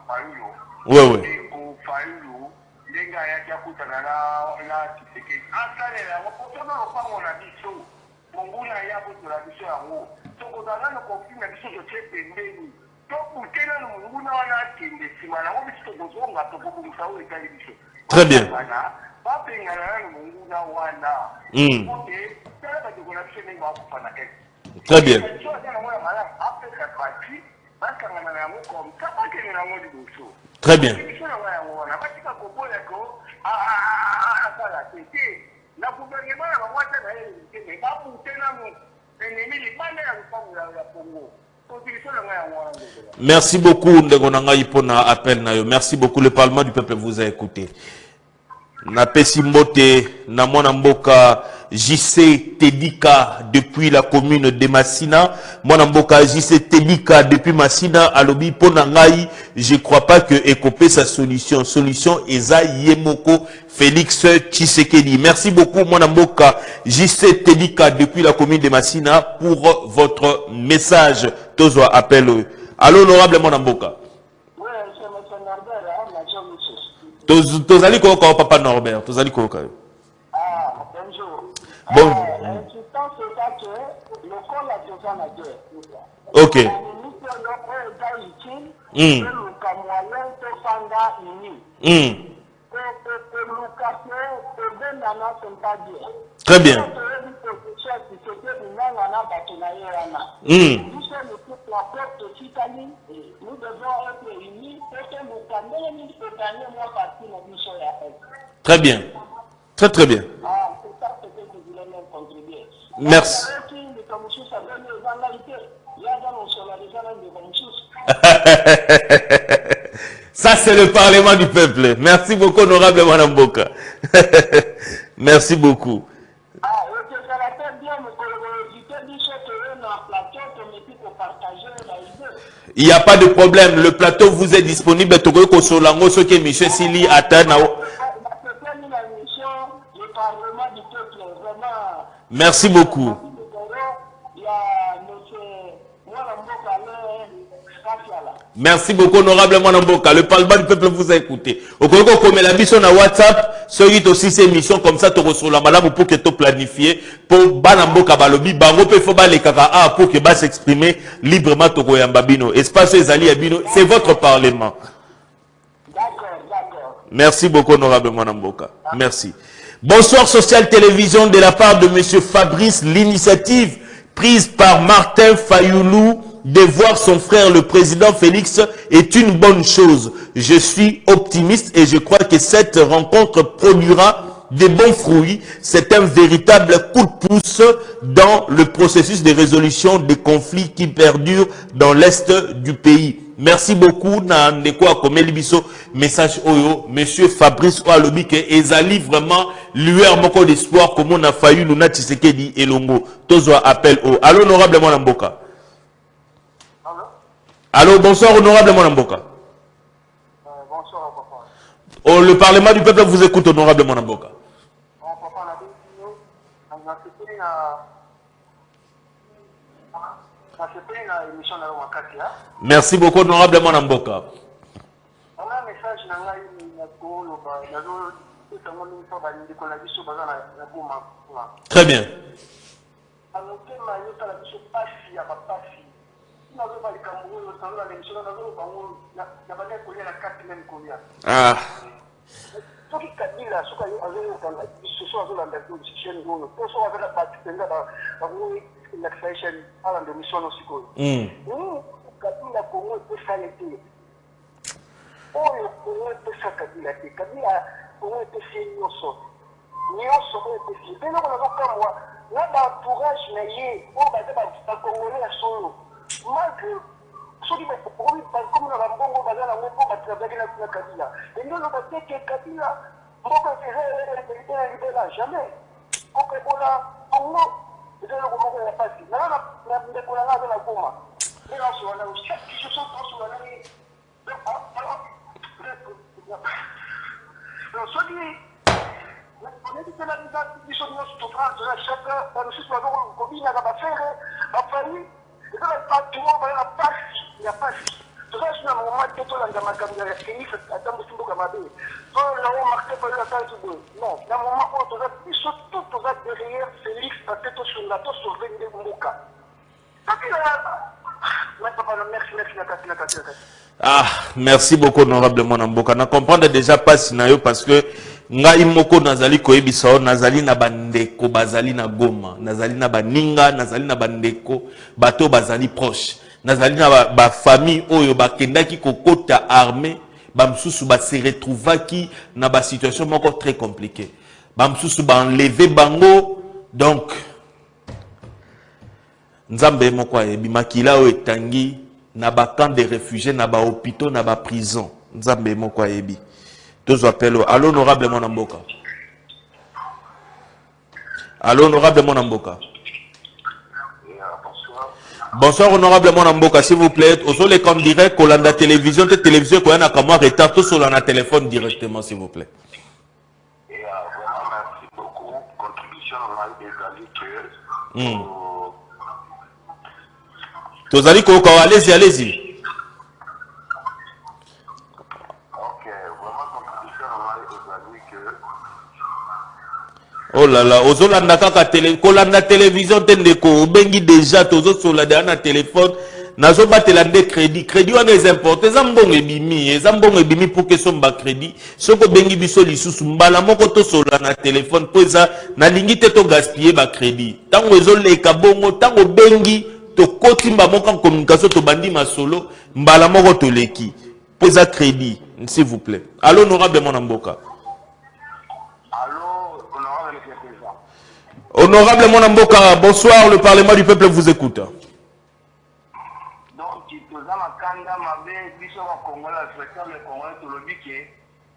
Fayulu. Oui, oui. Fayulu. Lenga ya kiakutana na Tshisekedi. Asalela, wakotana lopango na biso. Monguna ya boto la biso yango. Tokozana no conflit na biso jote pembeni. Tokutena no monguna wana akende sima na biso tokozonga tokobungisa oyo etali biso. Très bien. Bapengana no monguna wana. Oke, tala batoko na biso ndenge bakufana ete. Très bien. Très bien. Merci beaucoup, Ndegonanga Ipona appel Nayo. Merci beaucoup, le Parlement du peuple vous a écouté. Napesi Mbote, Namona Mboka, JC Tedika depuis la commune de Massina. Mwana Mboka, JC Tedika depuis Massina. Alobi Ponangai, je crois pas que Ekopé sa solution. Solution Eza Yemoko Félix Tshisekedi. Merci beaucoup, Mwana Mboka, JC Tedika depuis la commune de Massina pour votre message. Tozo appel. Allô, honorable Mwana Mboka. Tozali koka papa Norbert, tozali koka. Bon. Ok. Très bien. Nous devons être unis pour que nous cambions ce dernier mois parti dans mission. Très bien. Très très bien. C'est ça que je voulais même contribuer. Merci. Ça c'est le Parlement du peuple. Merci beaucoup, honorable Wanamboka. Merci beaucoup. Il n'y a pas de problème. Le plateau vous est disponible. Merci beaucoup. Merci beaucoup, honorable Mwanamboka. Le Parlement du peuple vous a écouté. Au Congo, comme la mission na WhatsApp, ce aussi ces missions comme ça, tu reçois la madame pour que tu planifies. Pour Banamboka Balobi, Bango peut faut les kaka pour que bas s'exprimer librement to Babino. Espace Ezali Abino, c'est votre Parlement. Merci beaucoup, honorable Mwanamboka. Merci. Bonsoir, Social Télévision de la part de monsieur Fabrice. L'initiative prise par Martin Fayoulou de voir son frère le président Félix est une bonne chose. Je suis optimiste et je crois que cette rencontre produira de bons fruits. C'est un véritable coup de pouce dans le processus de résolution des conflits qui perdurent dans l'est du pays. Merci beaucoup. Na ndeko akomeli biso message oyo monsieur Fabrice Alobi ke ezali vraiment lueur moko d'espoir comme on a failli nous na Tshisekedi elongo. Tozo appel au. Allô, honorable Mwanamboka. Allô, bonsoir, honorable Mwanamboka. Bonsoir, papa. Oh, le Parlement du peuple vous écoute, honorable Mwanamboka. Merci beaucoup, honorable Mwanamboka. Très bien. Ah. eza eloko moko ya pasi nanga na ndeko na nga aza na goma nde nasola na chaque chose tosola nani soki onetitela biso nyonso tofrance na chaque bamisusu bazokobinaka bafere bafali eza na bato oyo baya na pasi ya pasi toza su na moment te tolanda makambo ya félix ata mosu mboka mabe to nango marke pale atalaki boye non na moment oyo toza biso to toza derrière félix ate tosunga tosauve nde mboka tapi ah, merci beaucoup honorable Mwana Mboka. Na comprendre déjà pas sinayo parce que ngai moko nazali koyebisa o nazali na bandeko bazali na Goma, nazali na baninga, nazali na bandeko bato bazali proche. Nazali na ba famille oyo bakendaki kokota armée, bamsusu ba se retrouvaki na ba situation moko très compliquée. Bamsusu ba enlever bango donc Nzambe moko ayebi makila o etangi na ba camp de réfugiés na ba hôpitaux na ba prison. Nzambe moko ayebi. Tous appels à l'honorable Mwana Mboka. À l'honorable Mwana Mboka. Bonsoir honorable Mwana Mboka, s'il vous plaît. Aux les comme direct Kolanda télévision, télévision qu'on a comme retard tout sur la téléphone directement s'il vous plaît. Vraiment merci beaucoup. Contribution des alliés. Tozali koko, allez-y, allez-y. Ok, vraiment contribution des alliés. Oh là là, ozolanda kaka télé, kolanda télévision tendeko, bengi déjà tozo solada na téléphone, nazo batela de crédit wana les importés, zambong ebimi pour que son ba crédit, soko bengi biso lisusu mbala moko to sola na téléphone po eza na lingi te to gaspiller ba crédit. Tango ezoleka bongo, tango bengi to kotimba moko en communication to bandi masolo, mbala moko to leki. Po eza crédit, s'il vous plaît. Allô honorable Mwana Mboka. Honorable Mwana Mboka, bonsoir, le Parlement du peuple vous écoute. Donc, tu as ma kanda, ma belle, biso wa Congolais, le président du Congolais, tu le dis que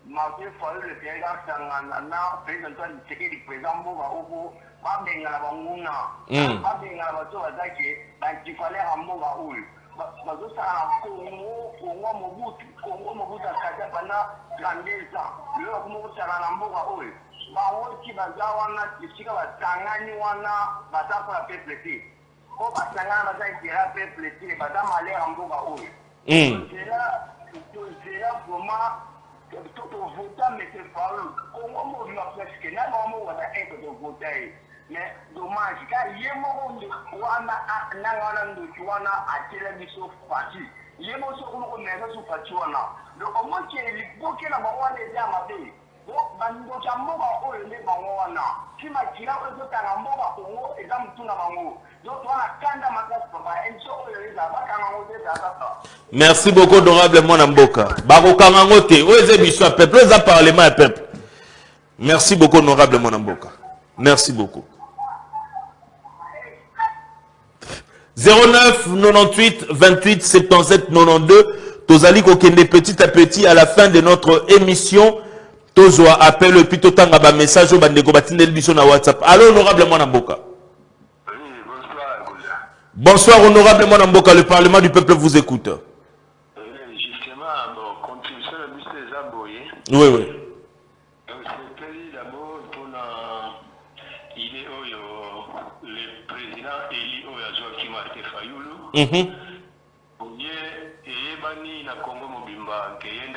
ma belle fallu le président Sangana, président du président Mboka, Obo, ma belle na banguna, ma belle na bato bazaki, tu fallait en Mboka oul. Bazo sala Congo Mobutu akata bana 32 ans. Le Mobutu sala na Mboka oul. Bawoki bazawana kisika batangani wana batako la peuple ko batangana bazakira peuple bata malera mboka oyo c'est là vraiment tout voter mais c'est pas Congo mo lui presque na mo wata être de voter mais dommage car yemo wana nangana ndo wana atela biso fati yemo so ko meza so fati wana donc au moins qu'il boke na ba wana ya mabe bango chamboka oyo ne bango wana kima kila ozo tanga mboka kongo eza mutuna bango donc wana kanda makasi papa enso oyo eza bakanga ngote tata. Merci beaucoup honorable Mwana Mboka. Bako kanga ngote ozo biso peuple ozo parlement à peuple. Merci beaucoup honorable Mwana Mboka. Merci beaucoup. 09 98 28 77 92 tozali kokende petit à petit à la fin de notre émission. Tozo appelle le plutôt tanga ba message au bandeko batindel biso na WhatsApp. Allô honorable Mwana Mboka. Oui, bonsoir. Bonsoir honorable Mwana Mboka, le Parlement du peuple vous écoute. Justement, bon, contribution de M. Zaboye. Oui, oui. C'est pays d'abord pour il est le président Eli Oyazoaki Marté Fayoulou. Et na Congo Mobimba qui est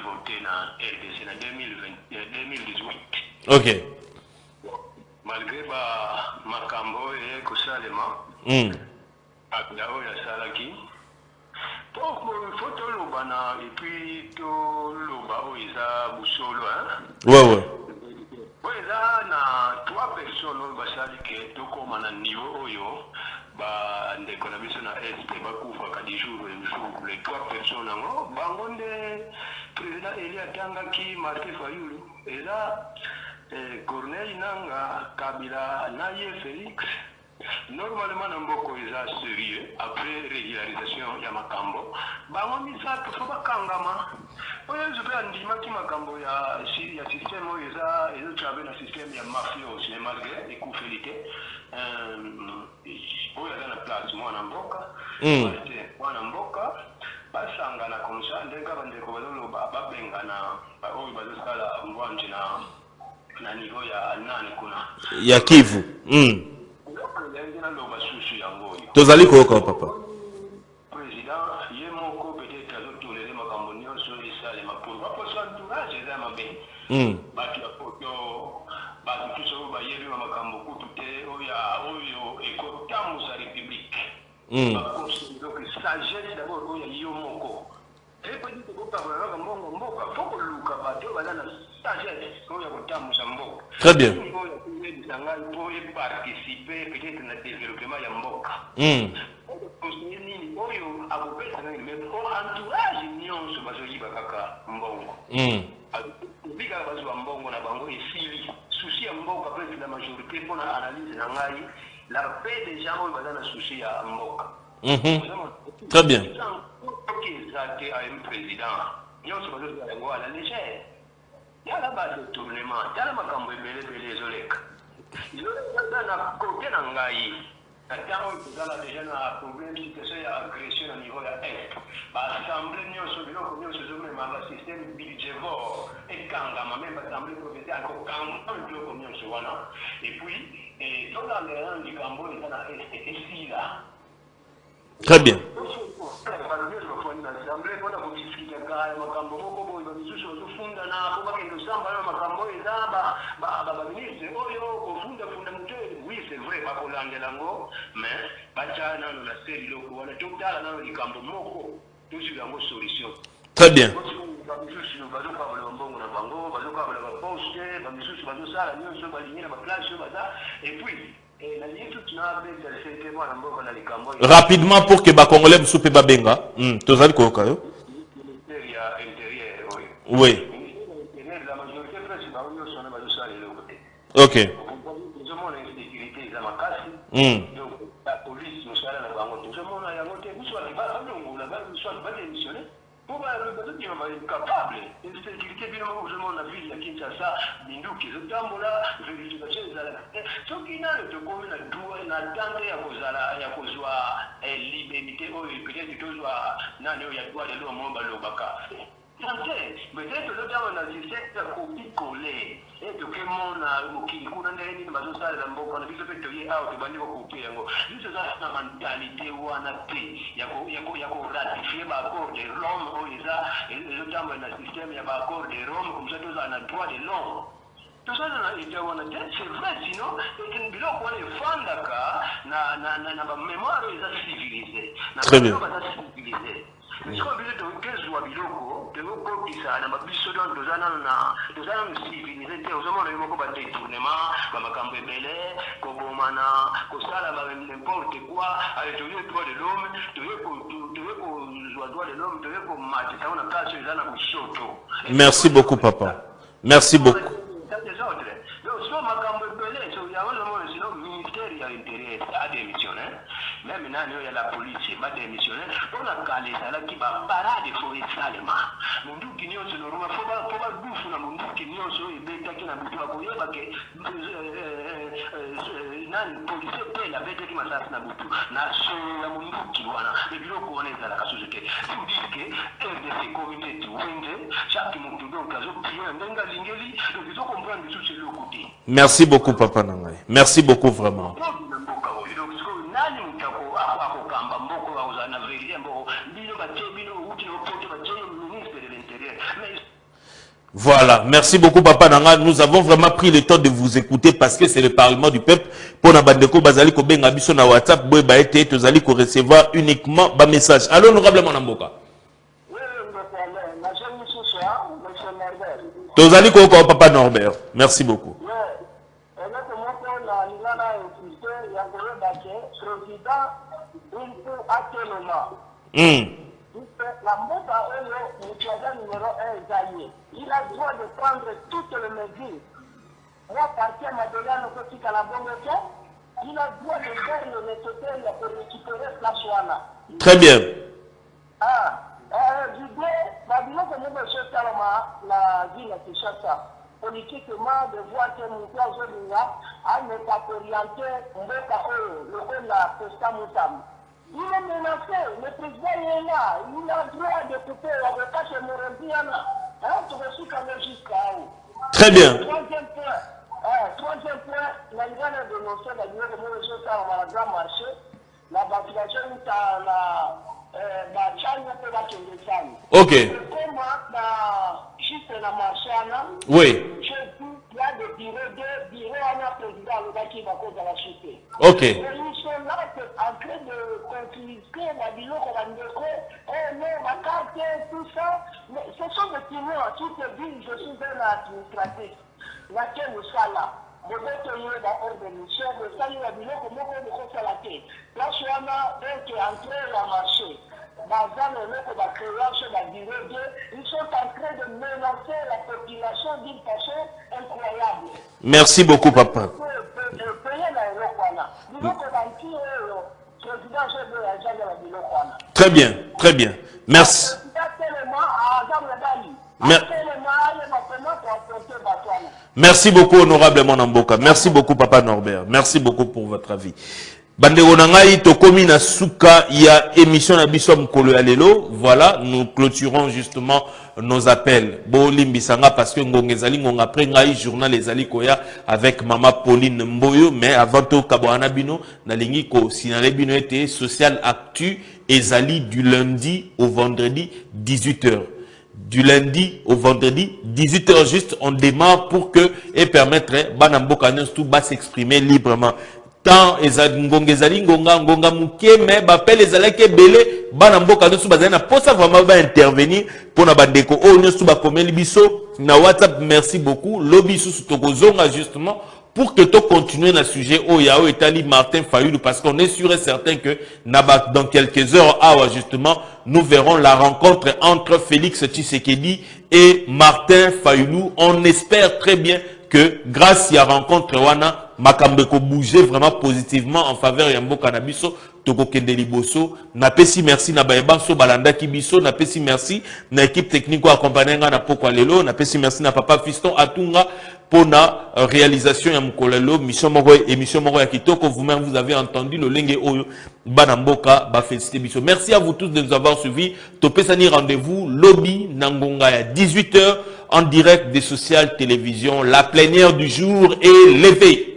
voté na RDC en 2018. Ok. Malgré makambo et kosalema. Akdao ya salaki. Pour photo lobana et puis to loba oiza busolo hein. Ouais ouais. Oiza na 3 personnes basali ke to koma na niveau oyo. Ba ndeko na biso na est bakufa ka di jour les 3 personnes ngo bangonde président Eli atangaki Marté Fayoulou et là Corneille Nanga Kabila naye Félix normalement na mboko eza sérieux après régularisation ya makambo bango misato fo bakangama oyo zobe andima ki makambo ya système oyo eza ezo trabe na système ya mafia aussi malgré les coups félité kati mwana mboka mwana mboka basangana comme ça ndenga bandeko bazoloba babengana oyo bazosala mbwanje na niveau ya nani kuna ya Kivu tozali koyoka papa président ye moko peut-être azotourner makambo nyonso esalema pour baposo entourage eza mabe bato ya poto bato tuso oyo bayebi makambo kutu te oyo ekotambusa république donc sagesse d'abord oyo yo moko epedite kopakolaka mbongo mboka fo koluka bato baza na sagesse oyo ya kotambusa mboka très bien ngai po participer peut-être na développement ya mboka nini oyo akopesa ngai mais entourage nyonso bazoyiba kaka mbongo bika bazwa mbongo na bango esili souci ya mboka peut la majorité pour la analyse na ngai la paix des gens oyo baza na souci ya mboka très bien ok ezate à un président nyonso bazozwa yango à la légère yala badetournement yala makambo ebelebele ezoleka ezoleka na kote na ngai ntango tozala deja na problème situation ya agression na niveau ya est baassemblée nyonso biloko nyonso ezomema basystème budgévore ekangama même baassemblée provinciale kokangama biloko nyonso wana epuis tolanda likambo eza na est esila très bien makambo moko boyo bamisusu bazofundana po bakende osamba na makambo eza baministre oyo kofundafunda moto oui c'est vrai bakolandela yango mais batya nano na se biloko wana totala nano likambo moko tosili yango solution très bien bamisusu bazokabola bambongo na bango bazokabola baposte bamisusu bazosala nyonso balingi na baklasse oyo baza et puis rapidement pour que bakongolais msupe babenga tozali koyoka yo oui ok capable insécurité bien au na ville ya Kinshasa binduki zotambola vérification ezala soki na le tokomi na droit na tante ya kozwa liberté oyo peut-être tozwa nani oyo ya droit de l'homme balobaka santé peut-être notamment na système copier-coller et to kemona mokili kuna ndenge nini bazosalela mboka na biso pe toye awa tobandi kokope yango biso eza na mentalité wana te ya koratifier baaccord de Rome oyo ezotambola na système ya baaccord de Rome comme ça tozala na droit de l'homme tozala na idée wana te c'est vrai sinon biloko wana efandaka na bamémoire oyo eza civilisé na biloko eza civilisé siko biso tokezwa biloko tokokisa na babiso donc tozala na civilisé te ozomona yo moko badetournement bamakambo ebele kobomana kosala n'importe quoi toye droit de l'homme toye kozwa droit de l'homme toye komatisa ngo na kasi eza na bosoto. Merci beaucoup papa, merci beaucoup. So makambo ebele so ya ozomona sino ministère ya l'intérieur a démissionné même nani oyo ya la police ba démissionné mpona kala ezalaki baparade fo esalema monduki nyonso normal fo badufu na monduki nyonso oyo ebetaki na butu bakoyeba ke nani police pele abetaki masasi na butu na soya monduki wana ebiloko wana ezalaka soso te dire ke RDC communauté wende chaque motu donc azopio ndenge alingeli donc ezocomprendre biso chez le côté. Merci beaucoup papa Nangai, merci beaucoup vraiment. Voilà, merci beaucoup Papa Nanga. Nous avons vraiment pris le temps de vous écouter parce que c'est le Parlement du peuple. Pour Nabandeko Bazali ko benga biso na WhatsApp, boy ba été tozali ko recevoir uniquement ba message. Allô honorablement Namboka. Oui, tozali ko Papa Norbert. Merci beaucoup. La Mboka le numéro 1 Zaïe, il a droit de prendre toutes les mesures. Moi, partir m'a donné un petit à la bonne il a droit de faire le nécessaire pour récupérer la Soana. Très bien. L'idée, la ville de Kinshasa, politiquement, de voir que mon père Zolinga a ne pas orienté Mboka le la Costa Moutam. Il est menacé, le président est là, il a le droit de couper l'avocat chez Morambiana. Hein, tu vas quand même jusqu'à où? Très bien. Troisième point, la Ligue a dénoncé la Ligue de Montréal dans le grand marché, la population est à la Chine pour la Kéndesani. Ok. Comme juste la marché, Oui. j'ai vu qu'il y a des bureaux à la présidente qui va cause à la chute. Ok. Ils sont là en train de confisquer la bilo qu'on va dire, oh non, ma carte, tout ça. Mais ce sont des témoins qui te disent, je suis un administratif. Laquelle nous sommes là. Je vais te dire d'abord des missions, de ça, il y a des gens comme on peut faire la tête. Là, je suis entré dans le marché. Dans le lot de la création de la bureau, ils sont en train de menacer la population d'une façon incroyable. Merci beaucoup, papa. Très bien, très bien. Merci. Merci beaucoup, honorable Monamboka. Merci beaucoup, papa Norbert. Merci beaucoup pour votre avis. Bandeko nangai tokomi na suka ya émission na biso mkolo ya lelo. Voilà, nous clôturons justement nos appels. Bo limbisanga parce que ngongezali ngonga après ngai journal ezali koya avec mama Pauline Mboyo, mais avant to kabwana bino na lingi ko sinale bino été social actu ezali du lundi au vendredi 18h. Du lundi au vendredi 18h juste on démarre pour que et permettre banamboka tout bas s'exprimer librement. Tant ezali ngonga muke mais bapel ezalaki belé bana mboka nso bazali na posa vraiment ba intervenir pour na bandeko o nso ba komeli biso na WhatsApp. Merci beaucoup lobi sous tokozonga justement pour que tu continues na sujet o yao etali Martin Fayulu parce qu'on est sûr et certain que dans quelques heures justement nous verrons la rencontre entre Félix Tshisekedi et Martin Fayulu. On espère très bien que grâce à la rencontre wana makambeko bouger vraiment positivement en faveur ya mboka na biso toko kende liboso. Na pesi merci na baebanso balanda ki biso, na pesi merci na équipe technique accompagner nga na poko lelo, na pesi merci na papa Fiston Atunga pour la réalisation ya mkolelo émission moko ya kitoko. Vous-même vous avez entendu le lenge oyo banamboka ba féliciter biso. Merci à vous tous de nous avoir suivis. Topesani rendez-vous lobby nangonga ya 18h en direct des Social Télévision. La plénière du jour est levée.